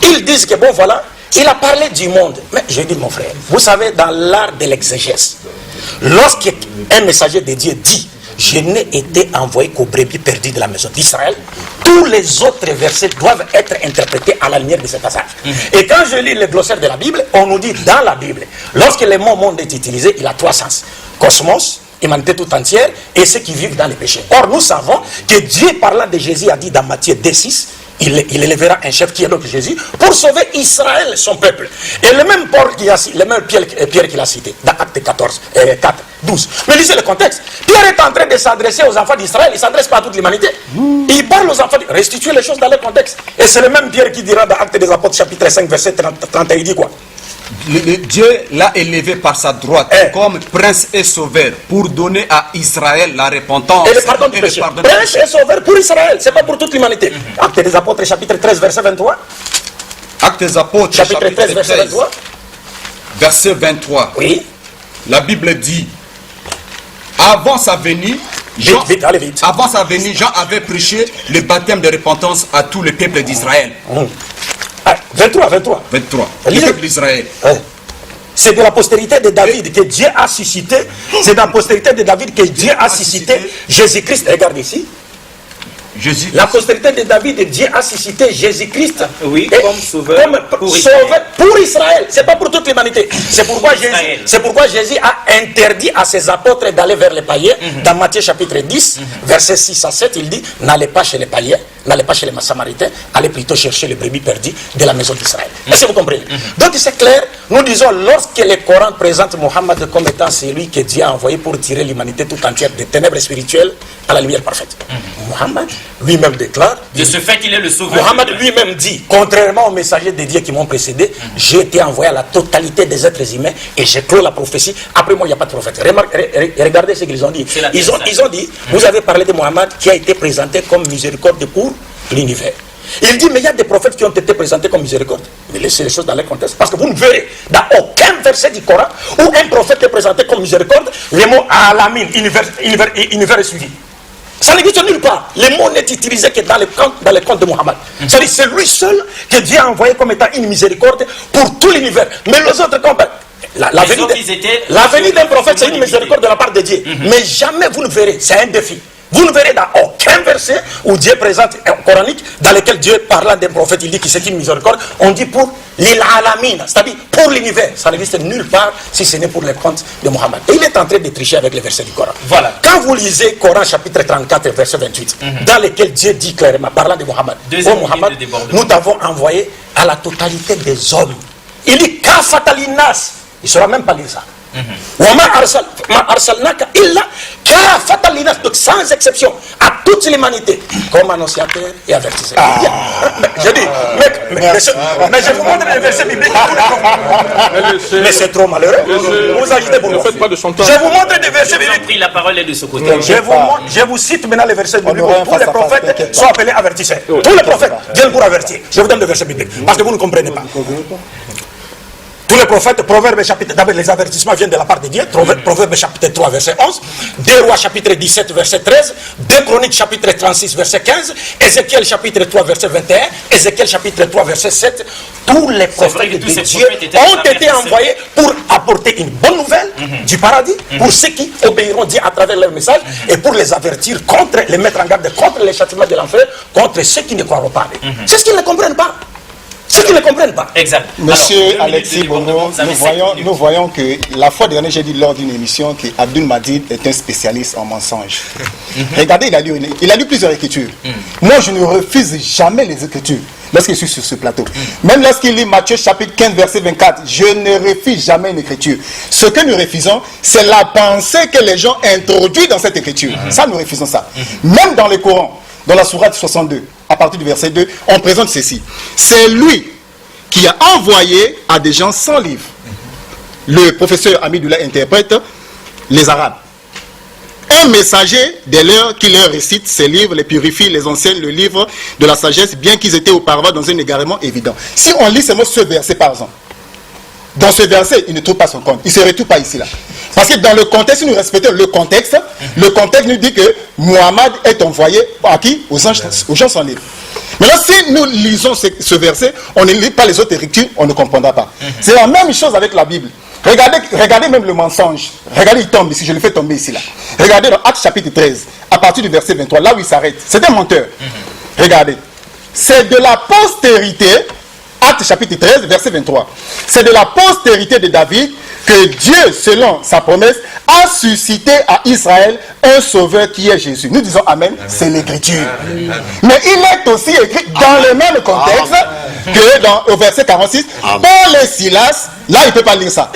[SPEAKER 9] ils disent que bon voilà, il a parlé du monde. Mais je dis mon frère, vous savez, dans l'art de l'exégèse, lorsqu'un messager de Dieu dit je n'ai été envoyé qu'aux brebis perdues de la maison d'Israël, tous les autres versets doivent être interprétés à la lumière de ce passage. Et quand je lis le glossaire de la Bible, on nous dit dans la Bible, lorsque le mot monde est utilisé, il a 3 sens. Cosmos, humanité tout entière, et ceux qui vivent dans les péchés. Or, nous savons que Dieu, parlant de Jésus, a dit dans Matthieu 2,6, il élèvera un chef qui est donc Jésus pour sauver Israël, son peuple. Et le même Pierre qu'il a cité dans Acte 12. Mais lisez le contexte. Pierre est en train de s'adresser aux enfants d'Israël, il ne s'adresse pas à toute l'humanité. Il parle aux enfants, restituer les choses dans leur contexte. Et c'est le même Pierre qui dira dans Acte des Apôtres chapitre 5 verset 31, il dit quoi?
[SPEAKER 6] Dieu l'a élevé par sa droite comme prince et sauveur pour donner à Israël la repentance
[SPEAKER 9] et le pardon du péché. Prince et sauveur pour Israël, c'est pas pour toute l'humanité. Acte des Apôtres chapitre 13 verset 23.
[SPEAKER 6] Acte des Apôtres chapitre 13 verset 23. Verset 23.
[SPEAKER 9] Oui.
[SPEAKER 6] La Bible dit, avant sa venue, Jean avait prêché le baptême de repentance à tout le peuple d'Israël.
[SPEAKER 9] 23.
[SPEAKER 6] Le peuple d'Israël.
[SPEAKER 9] C'est de la postérité de David que Dieu a suscité. C'est de la postérité de David que Dieu a suscité Jésus-Christ. Regarde ici. La postérité de David, Dieu a suscité Jésus-Christ
[SPEAKER 1] comme sauveur
[SPEAKER 9] pour Israël. C'est pas pour toute l'humanité. C'est pourquoi Jésus a interdit à ses apôtres d'aller vers les païens. Dans Matthieu chapitre 10, versets 6 à 7, il dit, n'allez pas chez les païens, n'allez pas chez les Samaritains, allez plutôt chercher les brebis perdues de la maison d'Israël. Est-ce que vous comprenez? Donc c'est clair, nous disons, lorsque le Coran présente Mohammed comme étant celui que Dieu a envoyé pour tirer l'humanité tout entière des ténèbres spirituelles à la lumière parfaite. Mohammed lui-même déclare,
[SPEAKER 1] de ce fait qu'il est le sauveur.
[SPEAKER 9] Mohammed lui-même dit, contrairement aux messagers de Dieu qui m'ont précédé, j'ai été envoyé à la totalité des êtres humains et j'ai clos la prophétie. Après moi, il n'y a pas de prophète. Regardez ce qu'ils ont dit. Ils ont dit, vous avez parlé de Mohammed qui a été présenté comme miséricorde pour l'univers. Il dit, mais il y a des prophètes qui ont été présentés comme miséricorde. Mais laissez les choses dans leur contexte. Parce que vous ne verrez dans aucun verset du Coran où un prophète est présenté comme miséricorde, le mot Alamin, univers est suivi. Ça n'existe nulle part. Le mot n'est utilisé que dans les contes de Mohammed. C'est-à-dire c'est lui seul que Dieu a envoyé comme étant une miséricorde pour tout l'univers. Mais les autres comptes, la venue d'un prophète, c'est une miséricorde de la part de Dieu. Mais jamais vous ne verrez, c'est un défi. Vous ne verrez dans aucun verset où Dieu présente un coranique dans lequel Dieu, parlant d'un prophète, il dit que c'est une miséricorde. On dit pour l'alamin, c'est-à-dire pour l'univers. Ça n'existe nulle part si ce n'est pour les contes de Mohammed. Et il est en train de tricher avec les versets du Coran.
[SPEAKER 1] Voilà.
[SPEAKER 9] Quand vous lisez Coran chapitre 34, verset 28, dans lequel Dieu dit clairement, parlant de Mohammed, ô Mohammed, nous t'avons envoyé à la totalité des hommes. Il dit Kafatalinas. Il ne saura même pas lire ça. Donc sans exception à toute l'humanité comme annonciateur et avertisseur. Je dis, mais je vous montre les versets bibliques. Mais c'est trop malheureux. Vous agitez pour moi. Je vous montre des versets bibliques.
[SPEAKER 1] La parole est de ce côté.
[SPEAKER 9] Je vous cite maintenant les versets bibliques. Tous les prophètes sont appelés avertisseurs. Tous les prophètes viennent pour avertir. Je vous donne des versets bibliques parce que vous ne comprenez pas. Tous les prophètes, Proverbes chapitre, d'abord les avertissements viennent de la part de Dieu, Proverbes chapitre 3 verset 11, 2 Rois chapitre 17 verset 13, 2 Chroniques chapitre 36 verset 15, Ézéchiel chapitre 3 verset 21, Ézéchiel chapitre 3 verset 7, tous les prophètes de Dieu ont été envoyés pour apporter une bonne nouvelle du paradis pour ceux qui obéiront Dieu à travers leur message et pour les avertir contre, les mettre en garde contre les châtiments de l'enfer, contre ceux qui ne croiront pas. C'est ce qu'ils ne comprennent pas. Ceux qui ne comprennent pas.
[SPEAKER 1] Exact.
[SPEAKER 3] Monsieur Alexis Bongo, nous voyons que la fois dernière, j'ai dit lors d'une émission que Abdul Madid est un spécialiste en mensonges. Regardez, il a lu plusieurs écritures. Moi, je ne refuse jamais les écritures lorsque je suis sur ce plateau. Même lorsqu'il lit Matthieu chapitre 15, verset 24, je ne refuse jamais une écriture. Ce que nous refusons, c'est la pensée que les gens introduisent dans cette écriture. Ça, nous refusons ça. Même dans le Coran, dans la sourate 62, à partir du verset 2, on présente ceci. C'est lui qui a envoyé à des gens sans livre. Le professeur Amidoula interprète les Arabes. Un messager des leurs qui leur récite ces livres, les purifie, les enseigne le livre de la sagesse, bien qu'ils étaient auparavant dans un égarement évident. Si on lit ce verset par exemple, dans ce verset, il ne trouve pas son compte. Il ne se retrouve pas ici là. Parce que dans le contexte, si nous respectons le contexte nous dit que Muhammad est envoyé à qui? Aux gens sans livre. Maintenant, si nous lisons ce verset, on ne lit pas les autres écritures, on ne comprendra pas. C'est la même chose avec la Bible. Regardez même le mensonge. Regardez, il tombe ici, je le fais tomber ici là. Regardez dans Actes chapitre 13, à partir du verset 23, là où il s'arrête. C'est un menteur. Regardez. C'est de la postérité, Actes chapitre 13, verset 23. C'est de la postérité de David que Dieu, selon sa promesse, a suscité à Israël un sauveur qui est Jésus. Nous disons Amen, c'est l'écriture. Mais il est aussi écrit dans le même contexte que au verset 46, Paul et Silas, là il ne peut pas lire ça.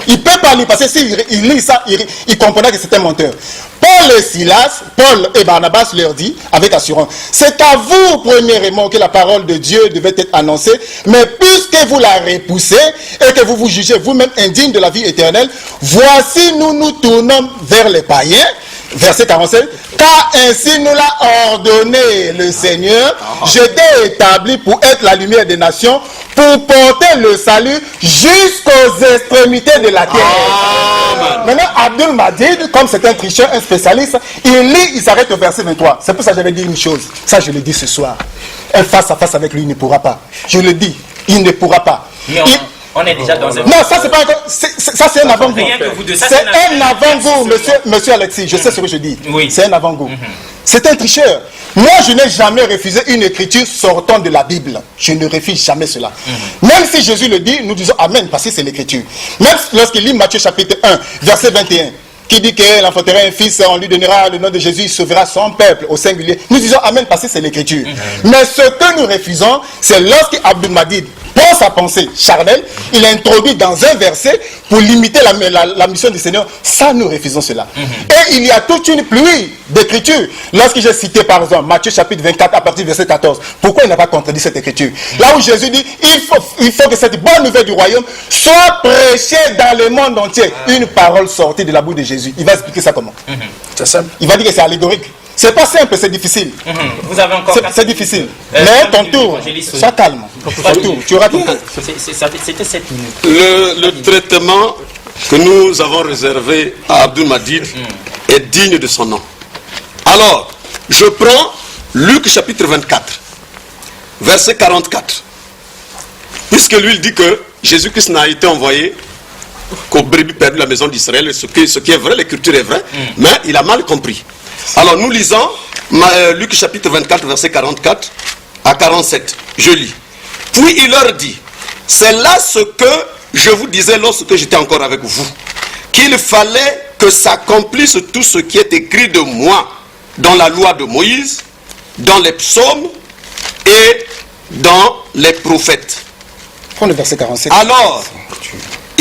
[SPEAKER 3] Il ne peut pas lire parce que s'il lit ça, il comprendra que c'est un menteur. Paul et Barnabas leur dit avec assurance, c'est à vous premièrement que la parole de Dieu devait être annoncée, mais puisque vous la repoussez et que vous vous jugez vous-même indigne de la vie éternelle, voici nous tournons vers les païens. Verset 47, car ainsi nous l'a ordonné le Seigneur, je t'ai établi pour être la lumière des nations, pour porter le salut jusqu'aux extrémités de la terre. Maintenant, Abdul Madid, comme c'est un tricheur, un spécialiste, il lit, il s'arrête au verset 23. C'est pour ça que j'avais dit une chose. Ça, je le dis ce soir. Un face à face avec lui, il ne pourra pas. Je le dis, il ne pourra pas.
[SPEAKER 1] On est déjà dans un...
[SPEAKER 3] Non, ça c'est pas encore... Ça c'est un avant-goût. C'est un avant-goût, monsieur Alexis. Je sais ce que je dis. Oui. C'est un avant-goût. C'est un tricheur. Moi, je n'ai jamais refusé une écriture sortant de la Bible. Je ne refuse jamais cela. Même si Jésus le dit, nous disons Amen, parce que c'est l'écriture. Même lorsqu'il lit Matthieu chapitre 1, verset 21, qui dit qu'elle enfantera un fils, on lui donnera le nom de Jésus, il sauvera son peuple au singulier. Nous disons Amen, parce que c'est l'écriture. Mais ce que nous refusons, c'est lorsqu'Abdul Madid, pour sa pensée charnelle, il introduit dans un verset pour limiter la mission du Seigneur. Ça, nous refusons cela. Et il y a toute une pluie d'écritures. Lorsque j'ai cité par exemple Matthieu chapitre 24 à partir du verset 14, pourquoi il n'a pas contredit cette écriture? Là où Jésus dit, il faut que cette bonne nouvelle du royaume soit prêchée dans le monde entier. Une parole sortie de la bouche de Jésus. Il va expliquer ça comment? C'est simple. Il va dire que c'est allégorique. C'est pas simple, c'est difficile.
[SPEAKER 1] Vous avez encore...
[SPEAKER 3] C'est difficile. Mais ton tour, sois calme. Ton tour, tu auras ton tour.
[SPEAKER 1] C'était 7 minutes.
[SPEAKER 4] Le traitement que nous avons réservé à Abdul Madid est digne de son nom. Alors, je prends Luc chapitre 24, verset 44. Puisque lui, il dit que Jésus-Christ n'a été envoyé qu'aux brebis perdues de la maison d'Israël, ce qui est vrai, l'écriture est vraie, mais il a mal compris. Alors nous lisons Luc chapitre 24 verset 44 à 47. Je lis. Puis il leur dit, c'est là ce que je vous disais lorsque j'étais encore avec vous, qu'il fallait que s'accomplisse tout ce qui est écrit de moi dans la loi de Moïse, dans les psaumes et dans les prophètes.
[SPEAKER 3] Prends le verset 47.
[SPEAKER 4] Alors,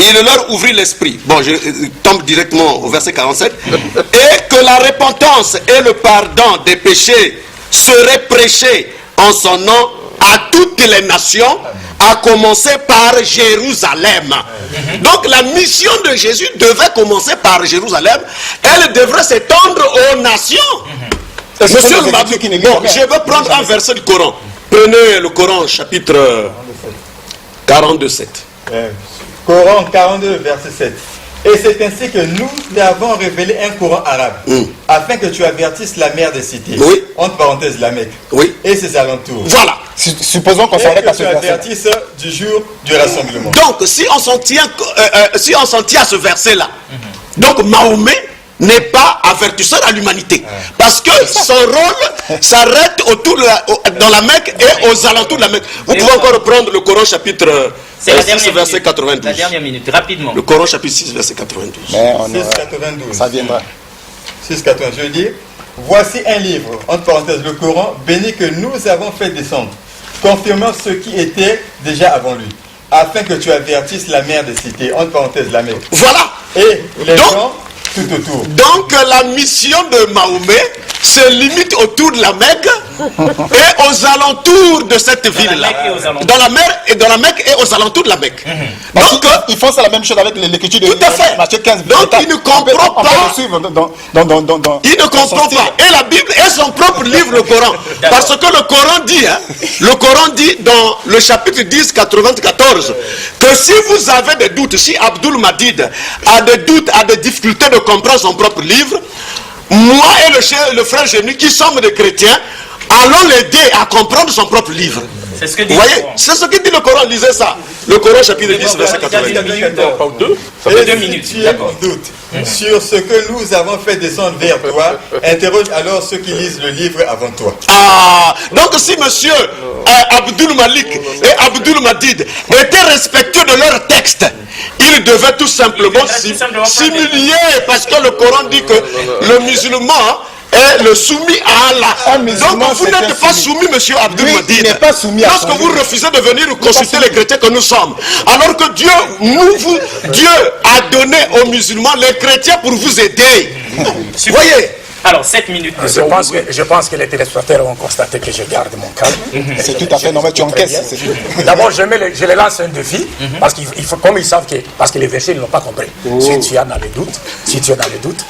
[SPEAKER 4] il leur ouvrit l'esprit. Bon, je tombe directement au verset 47. Et que la repentance et le pardon des péchés seraient prêchés en son nom à toutes les nations, à commencer par Jérusalem. Donc la mission de Jésus devait commencer par Jérusalem. Elle devrait s'étendre aux nations. Monsieur le Mabou, bon, je veux prendre un verset du Coran. Prenez le Coran, chapitre 42, 7.
[SPEAKER 5] Coran 42, verset 7. Et c'est ainsi que nous t'avons révélé un Coran arabe, afin que tu avertisses la mère des cités, entre parenthèses la Mecque, et ses alentours.
[SPEAKER 4] Voilà.
[SPEAKER 3] Supposons qu'on s'arrête à ce verset.
[SPEAKER 5] Et que tu avertisses du jour du rassemblement.
[SPEAKER 4] Donc, si on s'en tient à ce verset-là, donc Mahomet n'est pas avertisseur à l'humanité. Parce que son rôle s'arrête dans la Mecque et aux alentours de la Mecque. Vous pouvez encore reprendre le Coran chapitre 6, verset 92.
[SPEAKER 1] La dernière minute, rapidement.
[SPEAKER 4] Le Coran chapitre 6, verset 92.
[SPEAKER 5] 6,92.
[SPEAKER 3] Ça viendra.
[SPEAKER 5] 6,92. Je dis, voici un livre, entre parenthèses, le Coran, béni que nous avons fait descendre, confirmant ce qui était déjà avant lui, afin que tu avertisses la mère des cités, entre parenthèses, la Mecque.
[SPEAKER 4] Voilà.
[SPEAKER 5] Et les gens tout autour.
[SPEAKER 4] Donc la mission de Mahomet se limite autour de la Mecque et aux alentours de cette ville-là. Dans la Mecque et aux alentours de la Mecque.
[SPEAKER 3] Donc ils font ça la même chose avec l'écriture de Matthieu 15.
[SPEAKER 4] Donc il ne comprend pas.
[SPEAKER 3] Il
[SPEAKER 4] ne comprend pas. Et la Bible est son propre livre, le Coran. Parce que le Coran dit dans le chapitre 10, 94, que si vous avez des doutes, si Abdul Madid a des doutes, a des difficultés de comprendre son propre livre, moi et le frère Génie, qui sommes des chrétiens, allons l'aider à comprendre son propre livre.
[SPEAKER 1] C'est ce que dit
[SPEAKER 4] vous voyez, c'est ce que dit le Coran, lisez ça. Le Coran chapitre 10, verset 82.
[SPEAKER 5] Et 2 minutes. Si tu as un doute sur ce que nous avons fait descendre vers toi, interroge alors ceux qui lisent le livre avant toi.
[SPEAKER 4] Ah, donc si monsieur Abdul Malik et Abdul Madid étaient respectueux de leur texte, ils devaient tout simplement s'humilier, parce que le Coran dit que le musulman est le soumis à Allah. Donc vous n'êtes pas soumis, monsieur Abdul Madid. Lorsque vous refusez de venir consulter les chrétiens que nous sommes, alors que Dieu a donné aux musulmans les chrétiens pour vous aider. Vous voyez?
[SPEAKER 1] Alors, 7 minutes.
[SPEAKER 9] Je pense que les téléspectateurs ont constaté que je garde mon calme.
[SPEAKER 3] C'est tout à fait normal, tu encaisses.
[SPEAKER 9] D'abord, je les lance un défi, parce qu'il faut, comme ils savent parce que les versets ne l'ont pas compris. Si tu as dans les doutes,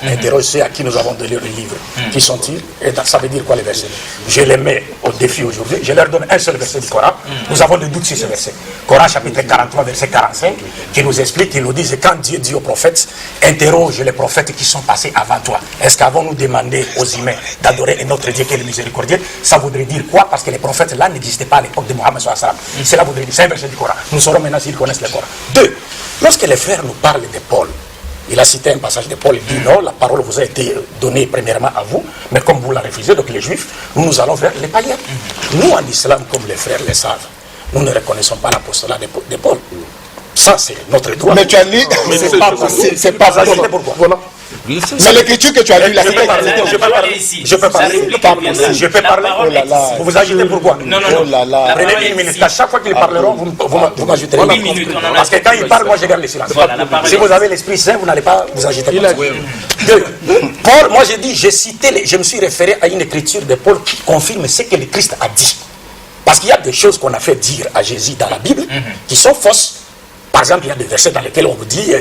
[SPEAKER 9] interroge ceux à qui nous avons donné le livre. Qui sont-ils? Et ça veut dire quoi les versets? Je les mets au défi aujourd'hui. Je leur donne un seul verset du Coran. Nous avons des doutes sur ce verset. Coran chapitre 43, verset 45, qui nous explique, qui nous dit, quand Dieu dit aux prophètes, interroge les prophètes qui sont passés avant toi. Est-ce qu'avant nous demander aux humains d'adorer un autre Dieu qui est le miséricordieux? Ça voudrait dire quoi? Parce que les prophètes là n'existaient pas à l'époque de Mohammed sallallahu alayhi wa sallam. Cela voudrait dire, c'est un verset du Coran. Nous saurons maintenant s'ils connaissent le Coran. 2. Lorsque les frères nous parlent de Paul, il a cité un passage de Paul, il dit non, la parole vous a été donnée premièrement à vous, mais comme vous la refusez, donc les juifs, nous allons vers les païens. Nous en islam, comme les frères le savent, nous ne reconnaissons pas l'apostolat de Paul. Ça, c'est notre droit.
[SPEAKER 3] Mais tu as lu, c'est pas possible.
[SPEAKER 9] Pourquoi?
[SPEAKER 3] Voilà. Mais l'écriture que tu as lue, là,
[SPEAKER 9] je peux parler. Vous vous agitez pourquoi?
[SPEAKER 1] Non.
[SPEAKER 9] Prenez une minute. À chaque fois qu'ils parleront, vous m'ajouterez.
[SPEAKER 1] 8 minutes.
[SPEAKER 9] Parce que quand ils parlent, moi je garde le silence. Si vous avez l'esprit saint, vous n'allez pas vous agiter. Paul, moi j'ai dit, je me suis référé à une écriture de Paul qui confirme ce que le Christ a dit. Parce qu'il y a des choses qu'on a fait dire à Jésus dans la Bible qui sont fausses. Par exemple, il y a des versets dans lesquels on vous dit,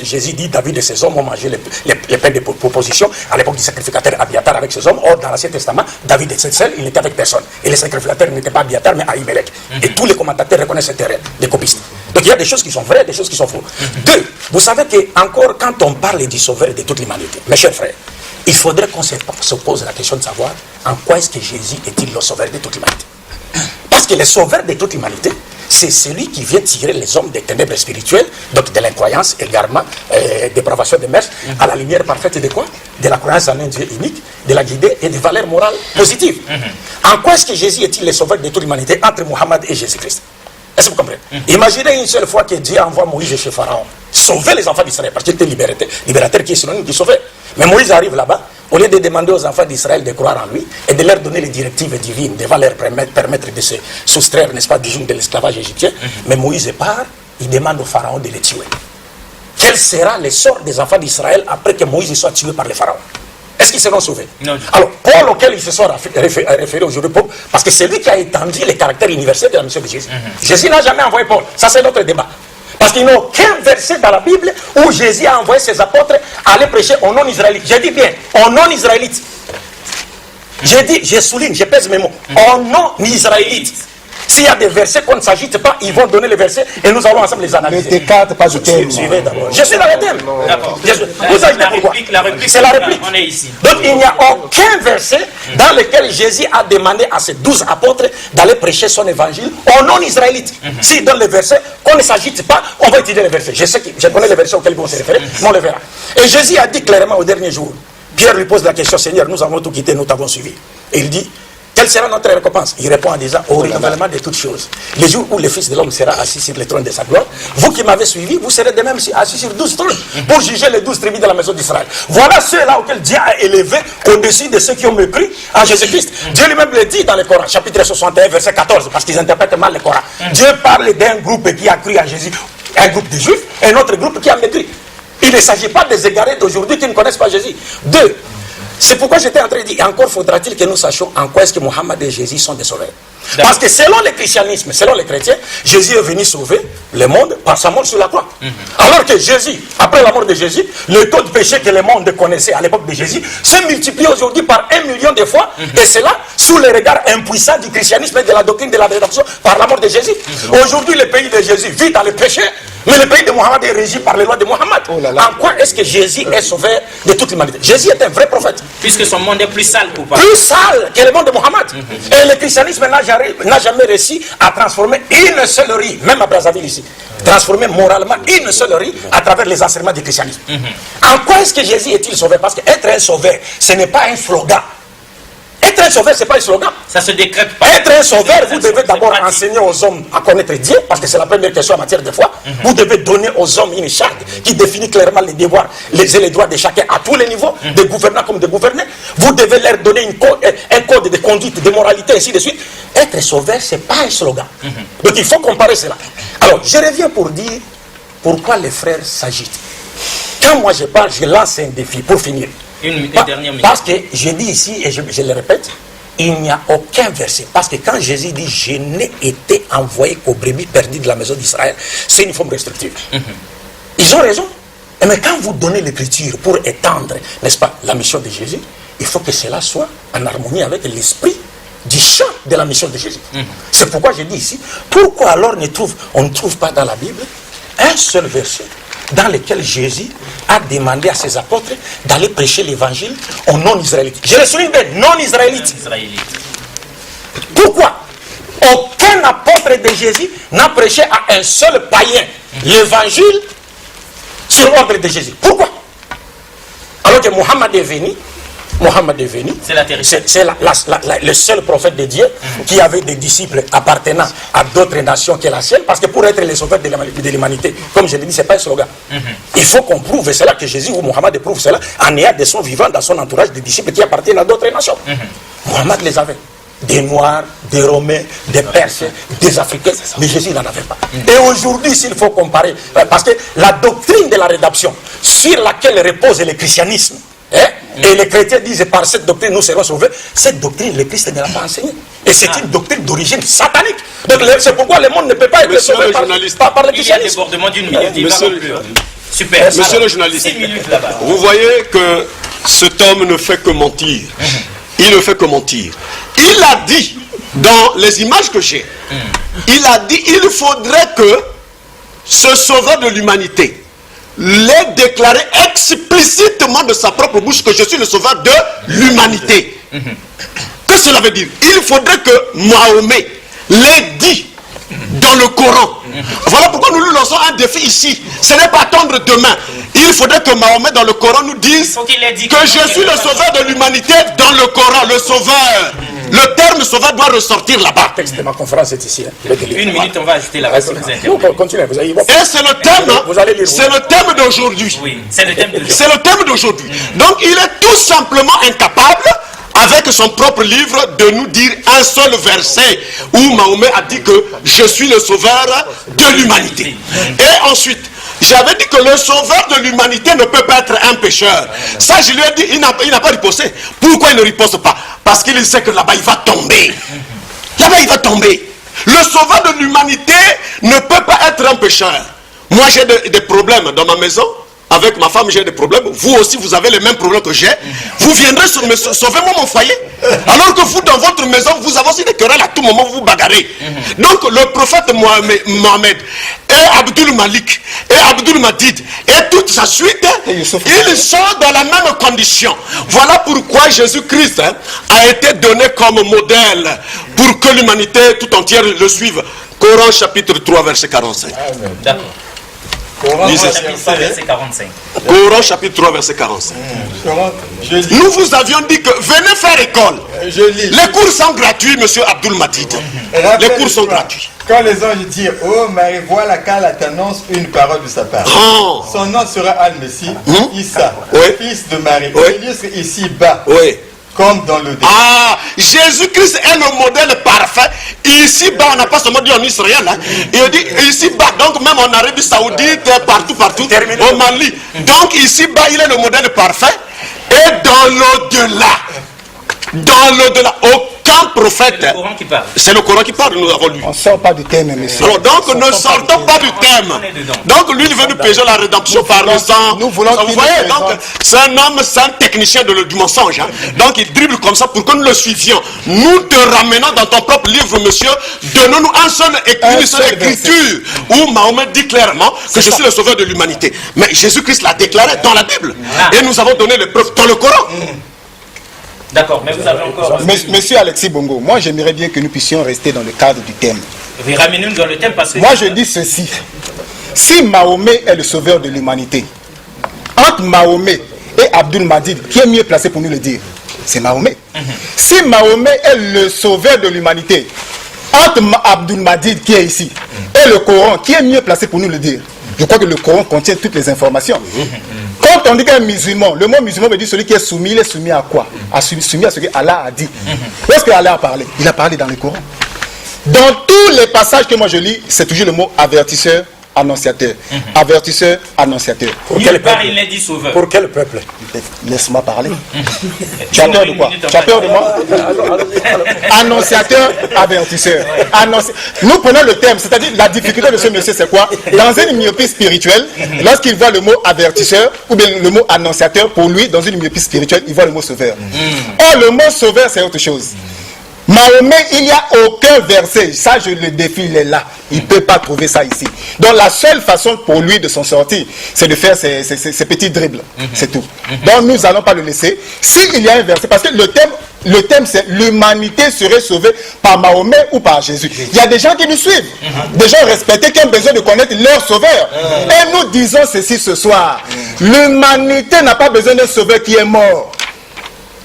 [SPEAKER 9] Jésus dit, David et ses hommes ont mangé les pains de proposition à l'époque du sacrificateur Abiatar avec ses hommes. Or, dans l'Ancien Testament, David était seul, il n'était avec personne. Et le sacrificateur n'était pas Abiatar, mais Ahimelech. Et tous les commentateurs reconnaissent cette erreur, des copistes. Donc il y a des choses qui sont vraies, des choses qui sont fausses. 2. Vous savez que encore quand on parle du sauveur de toute l'humanité, mes chers frères, il faudrait qu'on se pose la question de savoir en quoi est-ce que Jésus est-il le sauveur de toute l'humanité. Parce que le sauveur de toute l'humanité, c'est celui qui vient tirer les hommes des ténèbres spirituelles, donc de l'incroyance, égarement, dépravation des mœurs, à la lumière parfaite de quoi? De la croyance en un Dieu unique, de la guider et des valeurs morales positives. En quoi est-ce que Jésus est-il le sauveur de toute l'humanité entre Mohammed et Jésus-Christ? Est-ce que vous comprenez? Imaginez une seule fois que Dieu envoie Moïse chez Pharaon, sauver les enfants d'Israël, parce qu'il était libérateur qui est synonyme de sauver. Mais Moïse arrive là-bas, au lieu de demander aux enfants d'Israël de croire en lui et de leur donner les directives divines, de leur permettre de se soustraire, n'est-ce pas, du joug de l'esclavage égyptien, mais Moïse part, il demande au Pharaon de les tuer. Quel sera le sort des enfants d'Israël après que Moïse soit tué par le Pharaon? Est-ce qu'ils seront sauvés? Non. Alors, Paul, auquel ils se sont référés aujourd'hui, parce que c'est lui qui a étendu les caractères universels de la mission de Jésus. Jésus n'a jamais envoyé Paul. Ça, c'est notre débat. Parce qu'il n'y a aucun verset dans la Bible où Jésus a envoyé ses apôtres aller prêcher aux non-israélites. Je dis bien, aux non-israélites. Je souligne, je pèse mes mots. Aux non-israélites. S'il y a des versets qu'on ne s'agite pas, ils vont donner les versets et nous allons ensemble les analyser.
[SPEAKER 3] Ne t'écarte pas du thème.
[SPEAKER 9] Suivez d'abord. Je suis dans le thème. Vous savez pourquoi? C'est la réplique.
[SPEAKER 1] On est ici.
[SPEAKER 9] Donc il n'y a aucun verset dans lequel Jésus a demandé à ses 12 apôtres d'aller prêcher son évangile aux non-israélites. S'il donne les versets, qu'on ne s'agite pas, on va étudier les versets. Je connais les versets auxquels vous se référez, mais on les verra. Et Jésus a dit clairement au dernier jour, Pierre lui pose la question, Seigneur, nous avons tout quitté, nous t'avons suivi. Et il dit, quelle sera notre récompense? Il répond en disant, au renouvellement de toutes choses. Le jour où le Fils de l'homme sera assis sur le trône de sa gloire, vous qui m'avez suivi, vous serez de même assis sur 12 trônes pour juger les 12 tribus de la maison d'Israël. Voilà ceux-là auxquels Dieu a élevé au-dessus de ceux qui ont mépris en Jésus-Christ. Dieu lui-même le dit dans le Coran, chapitre 61, verset 14, parce qu'ils interprètent mal le Coran. Dieu parle d'un groupe qui a cru en Jésus, un groupe de Juifs, et un autre groupe qui a mépris. Il ne s'agit pas des égarés d'aujourd'hui qui ne connaissent pas Jésus. Deux, c'est pourquoi j'étais en train de dire, encore faudra-t-il que nous sachions en quoi est-ce que Mohammed et Jésus sont des sauveurs. Parce que selon le christianisme, selon les chrétiens, Jésus est venu sauver le monde par sa mort sur la croix. Alors que Jésus, après la mort de Jésus, le taux de péché que le monde connaissait à l'époque de Jésus s'est multiplié aujourd'hui par 1 million de fois, et cela sous le regard impuissant du christianisme et de la doctrine de la rédemption par la mort de Jésus. Aujourd'hui, le pays de Jésus vit dans le péché, mais le pays de Mohammed est régi par les lois de Mohammed. En quoi est-ce que Jésus est sauveur de toute l'humanité? Jésus est un vrai prophète.
[SPEAKER 1] Puisque son monde est plus sale ou pas?
[SPEAKER 9] Plus sale que le monde de Mohammed. Et le christianisme n'a jamais réussi à transformer une seule riz, même à Brazzaville ici, transformer moralement une seule riz à travers les enseignements du christianisme. En quoi est-ce que Jésus est-il sauveur? Parce qu'être un sauveur, ce n'est pas un slogan. Être un sauveur, ce n'est pas un slogan.
[SPEAKER 1] Ça se décrète pas.
[SPEAKER 9] Être un sauveur, vous devez d'abord enseigner aux hommes à connaître Dieu, parce que c'est la première question en matière de foi. Vous devez donner aux hommes une charte qui définit clairement les devoirs et les droits de chacun à tous les niveaux, des gouvernants comme des gouvernés. Vous devez leur donner un code de conduite, de moralité, ainsi de suite. Être sauveur, ce n'est pas un slogan. Donc il faut comparer cela. Alors, je reviens pour dire pourquoi les frères s'agitent. Quand moi je parle, je lance un défi pour finir.
[SPEAKER 1] Une dernière minute.
[SPEAKER 9] Parce que je dis ici, et je le répète, il n'y a aucun verset. Parce que quand Jésus dit « Je n'ai été envoyé qu'aux brebis perdues de la maison d'Israël », c'est une forme restrictive. Ils ont raison. Mais quand vous donnez l'écriture pour étendre, n'est-ce pas, la mission de Jésus, il faut que cela soit en harmonie avec l'esprit du champ de la mission de Jésus. C'est pourquoi je dis ici, pourquoi alors on ne trouve pas dans la Bible un seul verset dans lequel Jésus a demandé à ses apôtres d'aller prêcher l'évangile aux non-israélites. Je le souligne bien, non-israélites. Pourquoi aucun apôtre de Jésus n'a prêché à un seul païen l'évangile sur l'ordre de Jésus? Pourquoi? Alors que Mohammed est venu, c'est le seul prophète de Dieu qui avait des disciples appartenant à d'autres nations que la sienne, parce que pour être le sauveur de l'humanité, comme je l'ai dit, ce n'est pas un slogan. Il faut qu'on prouve cela, que Jésus ou Mohammed prouve cela en ayant de son vivant dans son entourage des disciples qui appartiennent à d'autres nations. Mohammed les avait. Des Noirs, des Romains, des Perses, des Africains, mais Jésus n'en avait pas. Et aujourd'hui, s'il faut comparer, parce que la doctrine de la rédemption sur laquelle repose le christianisme, et les chrétiens disent par cette doctrine nous serons sauvés, cette doctrine le Christ ne l'a pas enseignée. Et c'est une doctrine d'origine satanique. Donc c'est pourquoi le monde ne peut pas être sauvé par le christianisme.
[SPEAKER 1] Il y a un débordement d'une minute, il va conclure. Super.
[SPEAKER 4] Monsieur le journaliste, vous voyez que cet homme ne fait que mentir. Il ne fait que mentir. Il a dit, dans les images que j'ai, il a dit, il faudrait que ce sauveur de l'humanité l'ait déclaré explicitement de sa propre bouche que je suis le sauveur de l'humanité. Que cela veut dire? Il faudrait que Mahomet l'ait dit dans le Coran. Voilà pourquoi nous lui lançons un défi ici. Ce n'est pas attendre demain. Il faudrait que Mahomet dans le Coran nous dise que je suis le sauveur de l'humanité dans le Coran, le sauveur. Le terme sauveur doit ressortir là-bas.
[SPEAKER 9] Le texte de ma conférence est ici.
[SPEAKER 1] Une minute, on va ajouter la reste.
[SPEAKER 9] Continuez, vous allez voir.
[SPEAKER 4] Et c'est le thème, c'est le thème d'aujourd'hui.
[SPEAKER 1] Oui, c'est le thème d'aujourd'hui.
[SPEAKER 4] C'est le thème d'aujourd'hui. Donc il est tout simplement incapable, avec son propre livre, de nous dire un seul verset où Mahomet a dit que je suis le sauveur de l'humanité. Et ensuite, j'avais dit que le sauveur de l'humanité ne peut pas être un pécheur. Ça, je lui ai dit, il n'a pas riposté. Pourquoi il ne riposte pas? Parce qu'il sait que là-bas, il va tomber. Là-bas, il va tomber. Le sauveur de l'humanité ne peut pas être un pécheur. Moi, j'ai des problèmes dans ma maison. avec ma femme, j'ai des problèmes. Vous aussi, vous avez les mêmes problèmes que j'ai. Vous viendrez me sauver moi mon foyer. Alors que vous, dans votre maison, vous avez aussi des querelles à tout moment, vous vous bagarrez. Donc, le prophète Mohamed et Abdul Malik et Abdul Madid et toute sa suite, ils sont dans la même condition. Voilà pourquoi Jésus-Christ a été donné comme modèle pour que l'humanité tout entière le suive. Coran chapitre 3, verset 45.
[SPEAKER 1] D'accord. Coran chapitre 3, verset 45.
[SPEAKER 4] Coran chapitre 3, verset 45. Nous vous avions dit que venez faire école. Les cours sont gratuits, monsieur Abdul Madid. Les cours sont gratuits.
[SPEAKER 5] Quand les anges disent, oh Marie, voilà qu'Allah t'annonce une parole de sa part. Son nom sera Al-Messie, Issa, fils de Marie. Il sera ici-bas. Comme dans le début.
[SPEAKER 4] Jésus-Christ est le modèle parfait. Ici-bas, on n'a pas seulement dit en Israël. Il dit ici-bas, donc même en Arabie Saoudite, partout, au Mali. Donc ici-bas, il est le modèle parfait. Et dans l'au-delà, aucun prophète. C'est le Coran qui parle, nous avons lu.
[SPEAKER 3] On ne sort pas du thème, monsieur.
[SPEAKER 4] Alors donc ne sortons pas du thème. Donc lui, il veut nous payer la rédemption par le sang.
[SPEAKER 3] Nous voulons
[SPEAKER 4] vous voyez, donc c'est un homme, c'est un technicien du mensonge. Donc il dribble comme ça pour que nous le suivions. Nous te ramenons dans ton propre livre, monsieur. Donne-nous une seule écriture où Mahomet dit clairement que je suis le sauveur de l'humanité. Mais Jésus-Christ l'a déclaré dans la Bible. Et nous avons donné les preuves dans le Coran.
[SPEAKER 1] D'accord, mais vous avez encore...
[SPEAKER 3] Monsieur Alexis Bongo, moi j'aimerais bien que nous puissions rester dans le cadre du thème.
[SPEAKER 1] Vous ramenez-nous dans le thème parce que...
[SPEAKER 3] Moi je dis ceci. Si Mahomet est le sauveur de l'humanité, entre Mahomet et Abdul Madid, qui est mieux placé pour nous le dire? C'est Mahomet. Si Mahomet est le sauveur de l'humanité, entre Abdul Madid qui est ici et le Coran, qui est mieux placé pour nous le dire? Je crois que le Coran contient toutes les informations. Quand on dit qu'un musulman, le mot musulman veut dire celui qui est soumis, il est soumis à quoi? Soumis à ce que Allah a dit. Où est-ce que Allah a parlé? Il a parlé dans le Coran. Dans tous les passages que moi je lis, c'est toujours le mot avertisseur, annonciateur. Avertisseur, annonciateur.
[SPEAKER 1] Pour quel peuple? Il n'est dit sauveur.
[SPEAKER 9] Pour quel peuple?
[SPEAKER 3] Laisse-moi parler. Tu as peur de quoi? Tu as peur de moi? Annonciateur, avertisseur. Nous prenons le thème, c'est-à-dire la difficulté de ce monsieur, c'est quoi? Dans une myopie spirituelle, lorsqu'il voit le mot avertisseur ou bien le mot annonciateur, pour lui, dans une myopie spirituelle, il voit le mot sauveur. Or, le mot sauveur, c'est autre chose. Mahomet, il n'y a aucun verset, ça je le défie, il est là, il ne peut pas trouver ça ici. Donc la seule façon pour lui de s'en sortir, c'est de faire ces petits dribbles, c'est tout. Donc nous n'allons pas le laisser. S'il y a un verset, parce que le thème c'est l'humanité serait sauvée par Mahomet ou par Jésus. Il y a des gens qui nous suivent, des gens respectés qui ont besoin de connaître leur sauveur. Et nous disons ceci ce soir, l'humanité n'a pas besoin d'un sauveur qui est mort.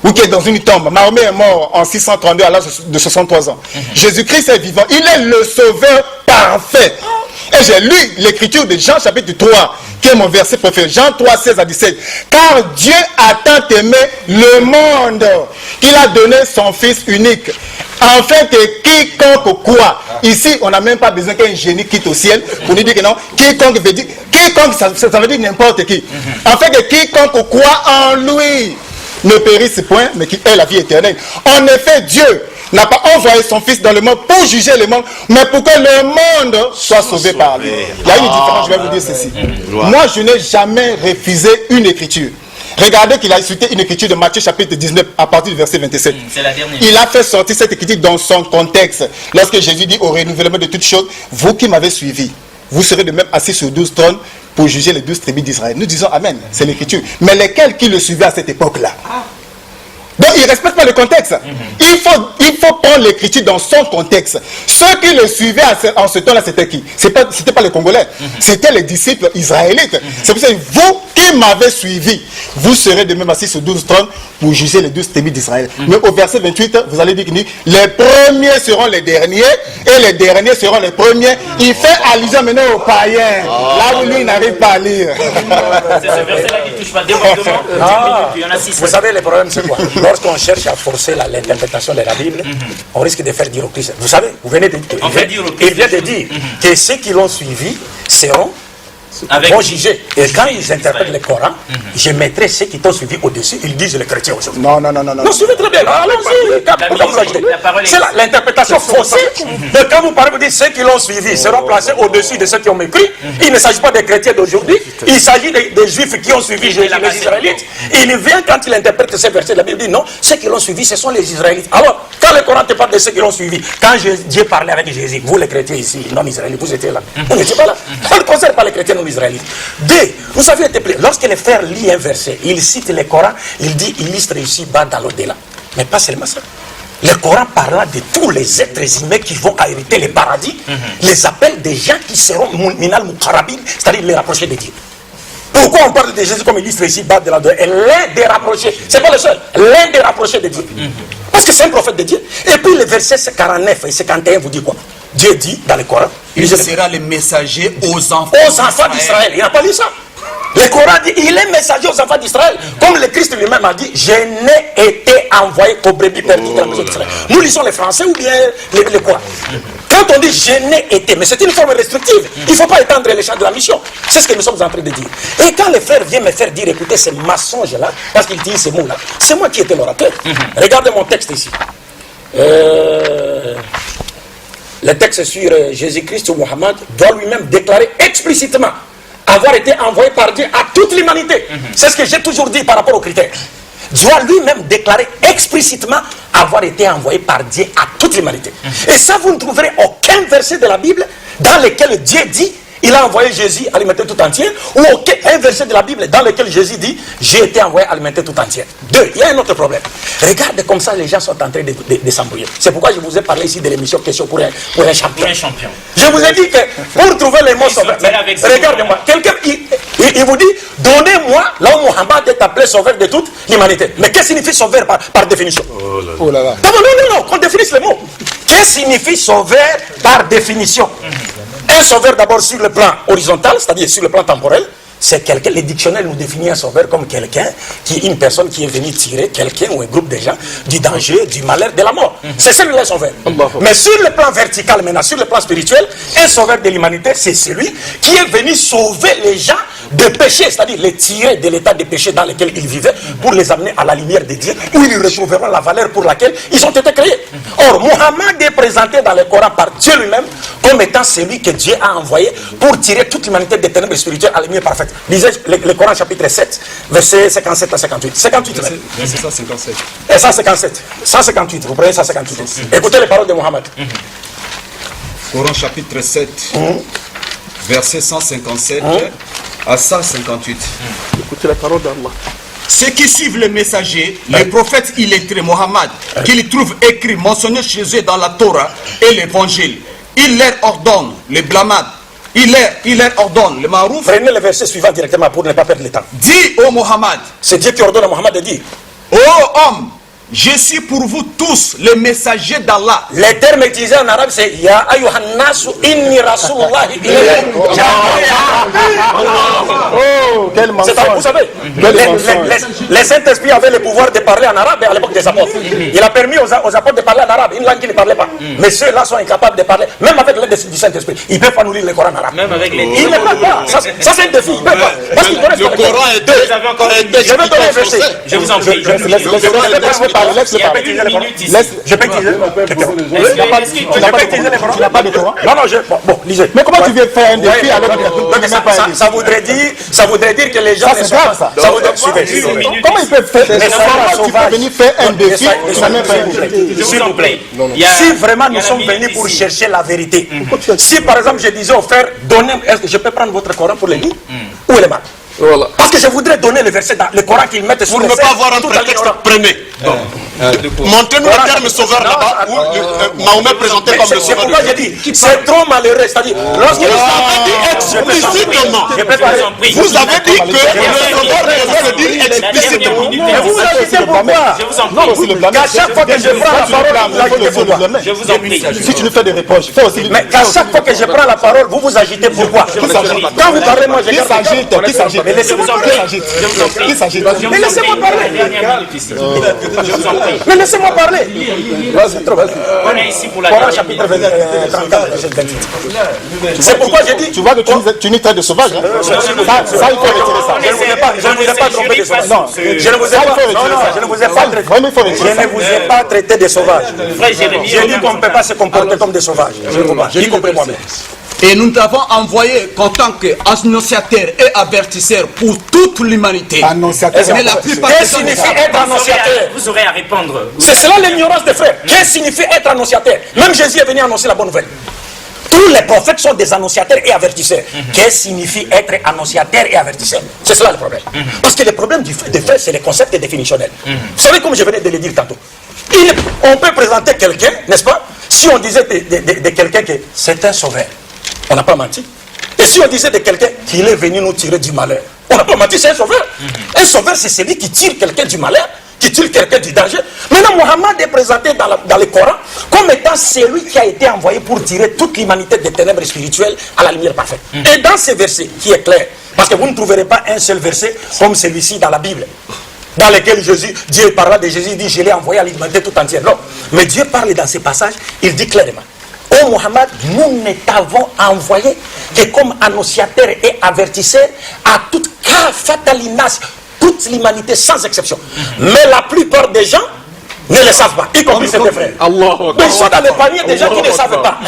[SPEAKER 3] Ou qui est dans une tombe. Mahomet est mort en 632 à l'âge de 63 ans. Jésus-Christ est vivant. Il est le sauveur parfait. Et j'ai lu l'écriture de Jean chapitre 3, qui est mon verset préféré. Jean 3, 16 à 17. Car Dieu a tant aimé le monde qu'il a donné son Fils unique. Afin que quiconque croit. Ici, on n'a même pas besoin qu'un génie quitte au ciel pour nous dire que non. Quiconque veut dire. Quiconque, ça veut dire n'importe qui. Afin que quiconque croit en lui ne périsse point, mais qui ait la vie éternelle. En effet, Dieu n'a pas envoyé son Fils dans le monde pour juger le monde, mais pour que le monde soit sauvé par lui. Il y a une différence, je vais vous dire ceci. Moi, je n'ai jamais refusé une écriture. Regardez qu'il a cité une écriture de Matthieu chapitre 19 à partir du verset 27. Il a fait sortir cette écriture dans son contexte. Lorsque Jésus dit au renouvellement de toutes choses, vous qui m'avez suivi, vous serez de même assis sur 12 trônes pour juger les 12 tribus d'Israël. Nous disons Amen, c'est l'écriture. Mais lesquels qui le suivaient à cette époque-là? Donc il ne respecte pas le contexte. Il faut prendre l'écriture dans son contexte. Ceux qui le suivaient en ce temps-là, c'était qui? C'était pas les Congolais. C'était les disciples israélites. C'est pour ça que vous qui m'avez suivi, vous serez de même assis sur 12 trônes pour juger les 12 tribus d'Israël. Mais au verset 28, vous allez dire que les premiers seront les derniers et les derniers seront les premiers. Il fait allusion maintenant aux païens. Là où lui il n'arrive pas à lire.
[SPEAKER 1] C'est ce verset-là qui touche pas développement.
[SPEAKER 9] Vous savez, le problème c'est quoi? Lorsqu'on cherche à forcer l'interprétation de la Bible, on risque de faire dire au Christ. Vous savez, vous venez de dire, il vient de dire que ceux qui l'ont suivi seront vont juger. Et quand ils interprètent le Coran, je mettrai ceux qui t'ont suivi au-dessus, ils disent les chrétiens aujourd'hui.
[SPEAKER 3] Non.
[SPEAKER 9] Non, suivez très bien. Allons-y. C'est l'interprétation faussée. Donc quand vous parlez, vous dites ceux qui l'ont suivi seront placés au-dessus de ceux qui ont mépris. Il ne s'agit pas des chrétiens d'aujourd'hui. Il s'agit des juifs qui ont suivi Jésus, les Israélites. Il vient quand il interprète ces versets de la Bible, il dit non, ceux qui l'ont suivi, ce sont les Israélites. Alors, quand le Coran te parle de ceux qui l'ont suivi, quand Dieu parlait avec Jésus, vous les chrétiens ici, non-israélites, vous étiez là. Vous n'étiez pas là. Ça ne concerne pas les chrétiens non-israélites. Deux, vous avez été plaît. Lorsque les frères lit un verset, il cite le Coran, il dit, il liste ici-bas dans l'au-delà. Mais pas seulement ça. Le Coran parlant de tous les êtres humains qui vont hériter le paradis, les appelle des gens qui seront minal mukarabin, c'est-à-dire les rapprochés de Dieu. Pourquoi on parle de Jésus comme il illustre ici-bas de l'au-delà? L'un des rapprochés, c'est pas le seul, l'un des rapprochés de Dieu. Parce que c'est un prophète de Dieu. Et puis les versets 49 et 51 vous dit quoi? Dieu dit dans le Coran,
[SPEAKER 6] il sera le messager aux enfants
[SPEAKER 9] d'Israël. Il n'a pas dit ça. Le Coran dit, il est messager aux enfants d'Israël. Comme le Christ lui-même a dit, je n'ai été envoyé qu'aux brebis perdues de la maison d'Israël. Nous lisons les Français ou bien les quoi? Quand on dit je n'ai été, mais c'est une forme restrictive. Il ne faut pas étendre les champs de la mission. C'est ce que nous sommes en train de dire. Et quand les frères viennent me faire dire, écoutez, ces mensonges-là, parce qu'ils disent ces mots-là, c'est moi qui étais l'orateur. Regardez mon texte ici. Le texte sur Jésus-Christ ou Mohammed doit lui-même déclarer explicitement avoir été envoyé par Dieu à toute l'humanité. C'est ce que j'ai toujours dit par rapport aux critères. Doit lui-même déclarer explicitement avoir été envoyé par Dieu à toute l'humanité. Et ça, vous ne trouverez aucun verset de la Bible dans lequel Dieu dit il a envoyé Jésus alimenter tout entier, ou un verset de la Bible dans lequel Jésus dit j'ai été envoyé alimenter tout entier. Deux, il y a un autre problème. Regardez comme ça les gens sont en train de s'embrouiller. C'est pourquoi je vous ai parlé ici de l'émission Question pour un champion. Je vous ai dit que pour trouver les mots sauveurs, regardez-moi, quelqu'un il vous dit donnez-moi là où Mohammed est appelé sauveur de toute l'humanité. Mais qu'est-ce que signifie sauveur par définition?
[SPEAKER 3] Oh là là.
[SPEAKER 9] Non, qu'on définisse les mots. Qu'est-ce que signifie sauveur par définition? Un sauveur d'abord sur le plan horizontal, c'est-à-dire sur le plan temporel, c'est quelqu'un, les dictionnaires nous définissent un sauveur comme quelqu'un qui est une personne qui est venue tirer quelqu'un ou un groupe de gens du danger, du malheur, de la mort. C'est celui-là le sauveur. Mais sur le plan vertical maintenant, sur le plan spirituel, un sauveur de l'humanité, c'est celui qui est venu sauver les gens de péché, c'est-à-dire les tirer de l'état de péché dans lequel ils vivaient pour les amener à la lumière de Dieu, où ils retrouveront la valeur pour laquelle ils ont été créés. Or, Mohammed est présenté dans le Coran par Dieu lui-même comme étant celui que Dieu a envoyé pour tirer toute l'humanité des ténèbres spirituelles à la lumière parfaite. Lisez le Coran chapitre 7, versets 57 à 58. 58 même.
[SPEAKER 6] C'est ça, 57.
[SPEAKER 9] Et 157. 158, vous prenez 158. Écoutez les paroles de Mohammed.
[SPEAKER 6] Coran chapitre 7, verset 157 à 158.
[SPEAKER 8] Écoutez la parole d'Allah.
[SPEAKER 6] Ceux qui suivent le messager, les prophètes illettrés, Mohammed, qu'ils trouvent écrit, mentionné chez eux dans la Torah et l'évangile, il leur ordonne les blâmades. Il leur ordonne le marouf.
[SPEAKER 9] Prenez le verset suivant directement pour ne pas perdre le temps.
[SPEAKER 6] Dis au Mohammed.
[SPEAKER 9] C'est Dieu qui ordonne à Mohammed de dire.
[SPEAKER 6] Ô homme, je suis pour vous tous les messagers d'Allah.
[SPEAKER 9] Le terme utilisé en arabe c'est Ya ayyuhan nasu inni rasulullah ilaykum.
[SPEAKER 3] Oh, quel mensonge.
[SPEAKER 9] Vous savez, le Saint-Esprit avait le pouvoir de parler en arabe à l'époque des apôtres. Il a permis aux apôtres de parler en arabe, une langue qu'ils ne parlaient pas. Mais ceux-là sont incapables de parler, même avec l'aide du Saint-Esprit. Ils ne peuvent pas nous lire le Coran en arabe.
[SPEAKER 1] Même avec les...
[SPEAKER 9] Ils ne peuvent pas. Ça c'est un défi. Ils ne peuvent pas. Parce qu'ils connaissent
[SPEAKER 4] le Coran est deux.
[SPEAKER 9] Je vais donner un verset.
[SPEAKER 1] Je vous en prie.
[SPEAKER 9] Je peux utiliser. Tu n'as pas de Coran? Non, bon, lisez.
[SPEAKER 3] Mais comment tu veux faire un défi alors que
[SPEAKER 9] ça voudrait dire que les gens ne sont pas. Ça voudrait dire.
[SPEAKER 3] Comment ils peuvent faire? Tu peux venir faire un défi.
[SPEAKER 1] S'il vous plaît.
[SPEAKER 9] Si vraiment nous sommes venus pour chercher la vérité. Si par exemple je disais aux frères, donnez, est-ce que je peux prendre votre Coran pour le lire? Où est le mal?
[SPEAKER 8] Voilà.
[SPEAKER 9] Parce que je voudrais donner le verset dans le Coran qu'ils mettent sur
[SPEAKER 4] le. Pour ne pas avoir un prétexte, prenez. Montrez-nous le terme sauveur là-bas où Mahomet présenté comme le sauveur.
[SPEAKER 9] C'est pourquoi j'ai dit, c'est trop malheureux. C'est-à-dire, lorsqu'il
[SPEAKER 4] explicitement, vous avez dit que le sauveur devait le dire explicitement.
[SPEAKER 9] Mais vous avez pourquoi?
[SPEAKER 1] Je vous en prie.
[SPEAKER 9] Qu'à chaque fois que je prends la parole,
[SPEAKER 1] je vous en prie.
[SPEAKER 3] Si tu nous fais des réponses, fais aussi.
[SPEAKER 9] Mais qu'à chaque fois que je prends la parole, vous vous agitez pourquoi? Quand vous parlez, moi je garde.
[SPEAKER 3] Qui s'agite?
[SPEAKER 9] Mais laissez-moi parler.
[SPEAKER 3] Qui s'agite?
[SPEAKER 9] Mais laissez-moi parler. Mais laissez-moi parler.
[SPEAKER 1] On est ici pour la
[SPEAKER 9] Coran chapitre 34, verset 28. C'est pourquoi j'ai dit...
[SPEAKER 3] Tu vois que tu nous traites de sauvages. Ça, il faut retirer ça.
[SPEAKER 9] Je ne vous ai pas trompé de sauvage. Non, je ne vous ai pas traité de sauvage. J'ai dit qu'on ne peut pas se comporter comme des sauvages. J'ai dit compris moi-même.
[SPEAKER 6] Et nous t'avons envoyé en tant qu'annonciateur et avertisseur pour toute l'humanité. Mais la plupart
[SPEAKER 9] qu'est-ce que signifie être annonciateur?
[SPEAKER 1] Vous aurez à répondre.
[SPEAKER 9] C'est cela l'ignorance des frères. Qu'est-ce que signifie être annonciateur? Même Jésus est venu annoncer la bonne nouvelle. Tous les prophètes sont des annonciateurs et avertisseurs. Qu'est-ce que signifie être annonciateur et avertisseur? C'est cela le problème. Parce que le problème des frères, c'est les concepts définitionnels. Vous savez, comme je venais de le dire tantôt, on peut présenter quelqu'un, n'est-ce pas? Si on disait de quelqu'un que c'est un sauveur, on n'a pas menti. Et si on disait de quelqu'un qu'il est venu nous tirer du malheur, on n'a pas menti, c'est un sauveur. Un sauveur, c'est celui qui tire quelqu'un du malheur, qui tire quelqu'un du danger. Maintenant, Mohammed est présenté dans le Coran comme étant celui qui a été envoyé pour tirer toute l'humanité des ténèbres spirituelles à la lumière parfaite. Et dans ce verset qui est clair, parce que vous ne trouverez pas un seul verset comme celui-ci dans la Bible, dans lequel Dieu parla de Jésus, il dit je l'ai envoyé à l'humanité tout entière. Non, mais Dieu parle dans ces passages, il dit clairement: ô Mohammed, nous ne t'avons envoyé que comme annonciateur et avertisseur à toute fatalinas, toute l'humanité sans exception. Mais la plupart des gens ne le savent pas, y compris ses frères. Mais ils sont dans le panier des gens qui ne savent pas.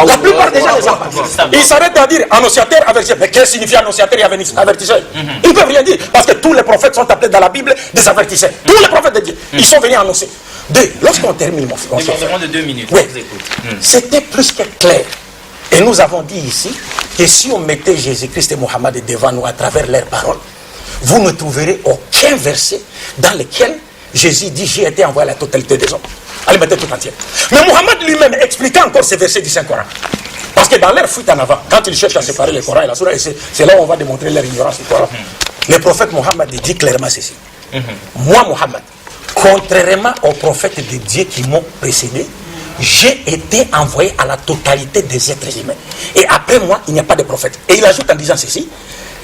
[SPEAKER 9] La plupart des gens ne savent pas. Ils s'arrêtent à dire annonciateur, avertisseur. Mais qu'est-ce que signifie annonciateur et avertisseur? Ils ne peuvent rien dire, parce que tous les prophètes sont appelés dans la Bible des avertisseurs. Tous les prophètes de Dieu, ils sont venus annoncer. Lorsqu'on termine, mon frère,
[SPEAKER 1] de 2 minutes.
[SPEAKER 9] Oui, c'était plus que clair. Et nous avons dit ici que si on mettait Jésus-Christ et Mohammed devant nous à travers leurs paroles, vous ne trouverez aucun verset dans lequel Jésus dit j'ai été envoyé à la totalité des hommes, à l'humanité tout entière. Mais Mohammed lui-même expliquait encore ces versets du Saint-Coran. Parce que dans leur fuite en avant, quand ils cherchent à séparer le Coran et la Sourate, c'est là où on va démontrer leur ignorance du Coran. Le prophète Mohammed dit clairement ceci: moi, Mohammed, contrairement aux prophètes de Dieu qui m'ont précédé, j'ai été envoyé à la totalité des êtres humains. Et après moi, il n'y a pas de prophète. Et il ajoute en disant ceci: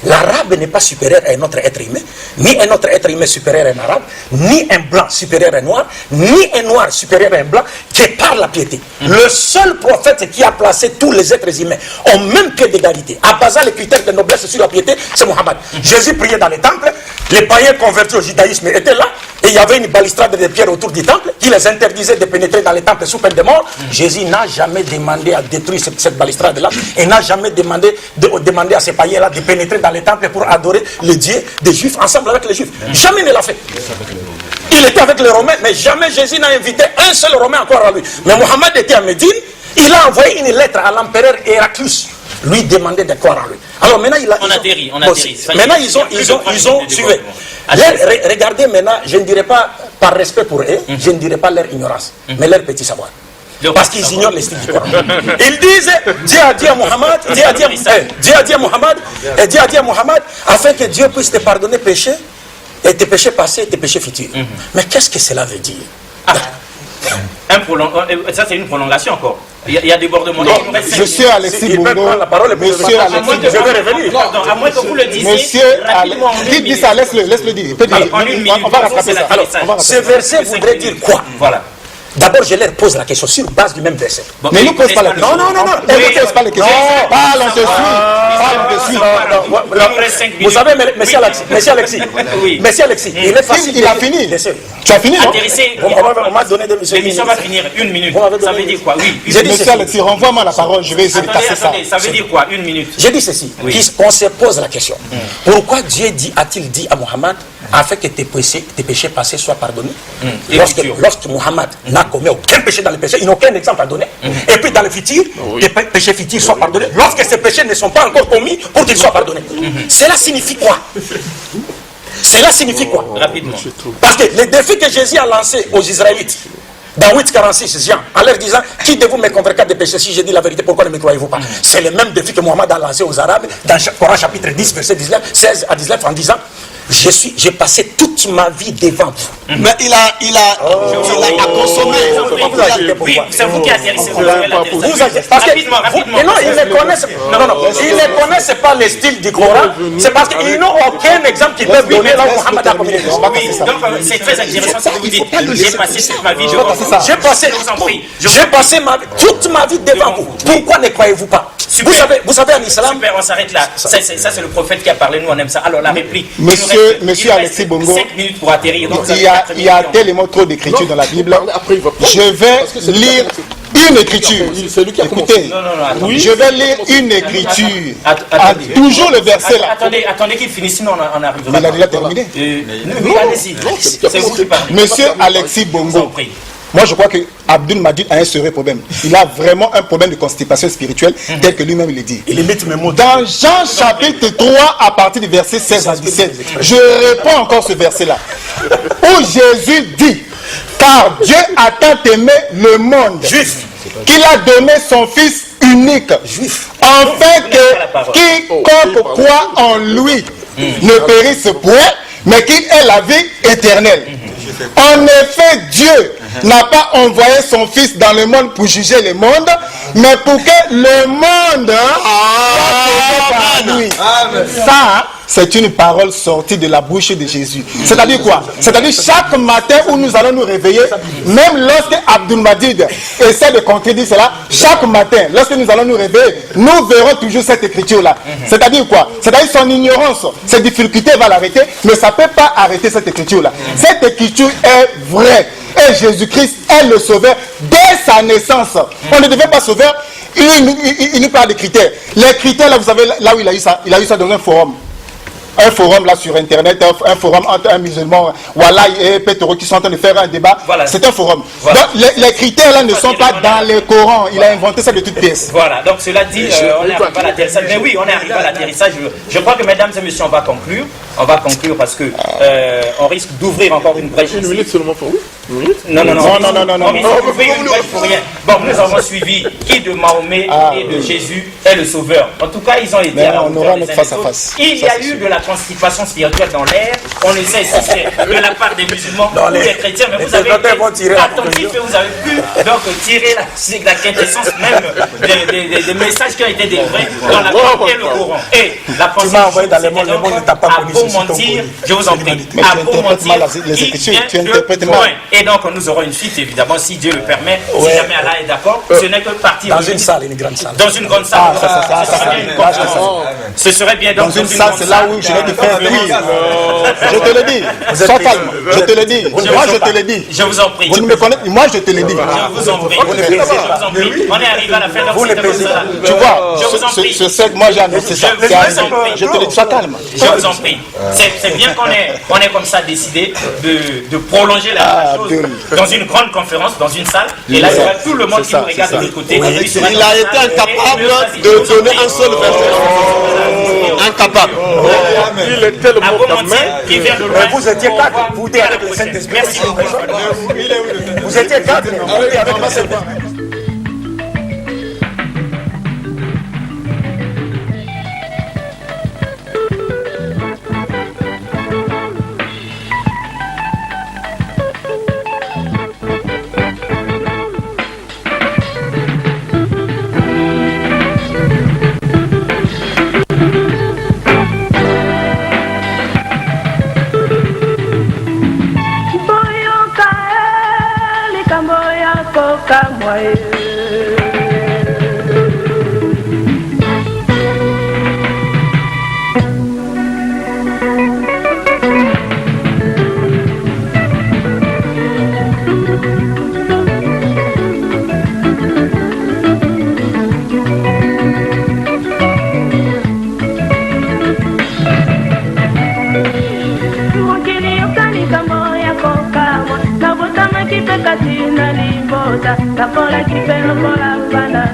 [SPEAKER 9] l'arabe n'est pas supérieur à un autre être humain, ni un autre être humain supérieur à un arabe, ni un blanc supérieur à un noir, ni un noir supérieur à un blanc, que par la piété. Le seul prophète qui a placé tous les êtres humains au même pied d'égalité, en basant les critères de noblesse sur la piété, c'est Mohammed. Jésus priait dans les temples, les païens convertis au judaïsme étaient là, et il y avait une balustrade de pierre autour du temple qui les interdisait de pénétrer dans les temples sous peine de mort. Jésus n'a jamais demandé à détruire cette balustrade-là, et n'a jamais demandé à ces païens-là de pénétrer dans les temples pour adorer le Dieu des Juifs ensemble avec les Juifs. Jamais ne l'a fait. Il était avec les Romains, mais jamais Jésus n'a invité un seul Romain encore à lui. Mais Mohammed était à Médine, il a envoyé une lettre à l'empereur Héraclius, lui demander de croire en lui. Alors maintenant,
[SPEAKER 1] on atterrit.
[SPEAKER 9] Maintenant, ils ont suivi. Regardez maintenant, je ne dirais pas par respect pour eux, je ne dirais pas leur ignorance, mais leur petit savoir. Parce qu'ils ignorent les styles du Coran. Ils disent, Dieu a dit à Mohammed, afin que Dieu puisse te pardonner péché, et tes péchés passés et tes péchés futurs. Mais qu'est-ce que cela veut dire?
[SPEAKER 1] Ça, c'est une prolongation encore. Il y a débordement.
[SPEAKER 3] Monsieur Alexis Bongo, monsieur Alexis,
[SPEAKER 9] je vais revenir.
[SPEAKER 1] À moins que vous le disiez.
[SPEAKER 3] Monsieur, qui dit ça, laisse-le dire. On va rattraper ça.
[SPEAKER 9] Alors, ce verset voudrait dire quoi? Voilà. D'abord, je leur pose la question sur base du même verset.
[SPEAKER 3] Mais ne nous pose pas la question. Non. On ne pose pas la question. Parle, on te suit.
[SPEAKER 9] Vous savez, monsieur Alexis, il est facile.
[SPEAKER 3] Il a fini. Tu as fini, non?
[SPEAKER 9] On m'a donné des minutes.
[SPEAKER 1] L'émission va finir 1 minute. Ça veut dire quoi? Oui.
[SPEAKER 3] Monsieur Alexis, renvoie-moi la parole. Je vais essayer de casser ça.
[SPEAKER 1] Ça veut dire quoi? 1 minute.
[SPEAKER 9] J'ai dit ceci. On se pose la question. Pourquoi Dieu a-t-il dit à Mohammed afin que tes péchés passés soient pardonnés? Lorsque Mohammed n'a commis aucun péché dans le péché, il n'a aucun exemple à donner. Et puis dans le futur, tes péchés futurs soient pardonnés. Lorsque ces péchés ne sont pas encore commis, pour qu'ils soient pardonnés. Cela signifie quoi? Cela signifie quoi?
[SPEAKER 1] Rapidement.
[SPEAKER 9] Parce que le défi que Jésus a lancé aux Israélites, dans 8,46 Jean, en leur disant: qui de vous me convaincra des péchés si je dis la vérité, pourquoi ne me croyez-vous pas? C'est le même défi que Mohammed a lancé aux Arabes dans Coran chapitre 10, verset 16 à 19, en disant: j'ai passé toute ma vie devant vous.
[SPEAKER 4] Mais il a consommé.
[SPEAKER 1] Oui, c'est vous qui atterrissez.
[SPEAKER 9] Parce que non, ils ne connaissent ils ne connaissent pas le style du Coran. C'est parce qu'ils n'ont aucun exemple qui peut donner là où Mohammed a communiqué.
[SPEAKER 1] Oui, donc c'est très intéressant ce que vous dites. J'ai passé toute ma vie devant vous.
[SPEAKER 9] J'ai passé toute ma vie devant vous. Pourquoi ne croyez-vous pas? Vous savez en islam.
[SPEAKER 1] Super, on s'arrête là. Ça c'est le prophète qui a parlé, nous on aime ça. Alors la réplique.
[SPEAKER 3] Monsieur Alexis Bongo,
[SPEAKER 1] 5 minutes pour atterrir.
[SPEAKER 3] Il y a tellement trop d'écriture dans la Bible. Je vais lire une écriture. Écoutez, je vais lire une écriture. Toujours le verset là.
[SPEAKER 1] Attendez qu'il finisse, sinon on arrive.
[SPEAKER 3] Il a déjà terminé.
[SPEAKER 1] Oui, allez-y. C'est vous qui parlez.
[SPEAKER 3] Monsieur Alexis Bongo. Moi, je crois que Abdul Majid a un sérieux problème. Il a vraiment un problème de constipation spirituelle, tel que lui-même il dit. Dans Jean chapitre 3, à partir du verset 16 à 17, je réponds encore ce verset-là, où Jésus dit, car Dieu a tant aimé le monde, qu'il a donné son Fils unique, afin que quiconque croit en lui ne périsse point, mais qu'il ait la vie éternelle. En effet, Dieu n'a pas envoyé son Fils dans le monde pour juger le monde, mais pour que le monde soit par lui. Ça, c'est une parole sortie de la bouche de Jésus. C'est-à-dire quoi? C'est-à-dire chaque matin où nous allons nous réveiller, même lorsque Abdul Majid essaie de contredire cela, chaque matin, lorsque nous allons nous réveiller, nous verrons toujours cette écriture-là. C'est-à-dire quoi? C'est-à-dire son ignorance, ses difficultés va l'arrêter, mais ça ne peut pas arrêter cette écriture-là. Cette écriture est vraie. Et Jésus-Christ est le sauveur dès sa naissance. On ne devait pas sauveur. Il nous parle des critères. Les critères, là, vous savez, là où il a eu ça dans un forum. Un forum là sur internet, un forum entre un musulman, Wallah et Petro qui sont en train de faire un débat. Voilà. C'est un forum. Voilà. Donc les critères là ne sont pas dans le Coran. Il a inventé ça de toutes pièces.
[SPEAKER 1] Voilà, donc cela dit, on est arrivé à l'atterrissage. Mais oui, on est arrivé à l'atterrissage. Je crois que mesdames et messieurs, on va conclure. On va conclure parce que on risque d'ouvrir encore une brèche.
[SPEAKER 8] Une minute seulement pour vous.
[SPEAKER 1] Non. Bon, nous avons suivi qui de Mahomet et de Jésus est le sauveur. En tout cas, ils ont été à la hauteur des uns des autres. Il y a eu de la constipation spirituelle dans l'air. On ne sait si c'est de la part des musulmans ou des chrétiens, mais vous avez été attentif et vous avez pu donc tirer la quintessence même des messages qui ont été délivrés dans la Bible et le Coran. Et la pensée à beau mentir, je vous en prie, à beau mentir, il vient de loin. Et donc nous aurons une suite évidemment si Dieu le permet, si jamais Allah est d'accord. Ce n'est que partie
[SPEAKER 9] dans une salle, une grande salle.
[SPEAKER 1] Dans une grande salle. Ce serait bien donc
[SPEAKER 3] dans une salle, c'est là où je vais te faire rire. Je te le dis. Sois calme. Je te le dis. Moi, je te le dis.
[SPEAKER 1] Je vous en prie.
[SPEAKER 3] Vous ne me connaissez. Moi, je te le dis.
[SPEAKER 1] Je vous en prie. On est arrivé à la fin de cette.
[SPEAKER 3] Tu vois, ce sec, moi, j'ai annoncé ça. Je te le dis. Sois calme.
[SPEAKER 1] Je vous en prie. C'est bien qu'on ait comme ça décidé de prolonger la chose dans une grande conférence, dans une salle. Et là, il y aura tout le monde qui nous regarde de l'autre côté.
[SPEAKER 4] Il a été incapable de donner un seul verset. Incapable.
[SPEAKER 8] Il est tellement
[SPEAKER 1] qui vient de loin.
[SPEAKER 9] Vous étiez quatre, vous étiez avec le Saint-Esprit.
[SPEAKER 1] Merci beaucoup.
[SPEAKER 9] Vous étiez quatre, vous étiez avec le Saint-Esprit.
[SPEAKER 10] Kapola kipelo pola bana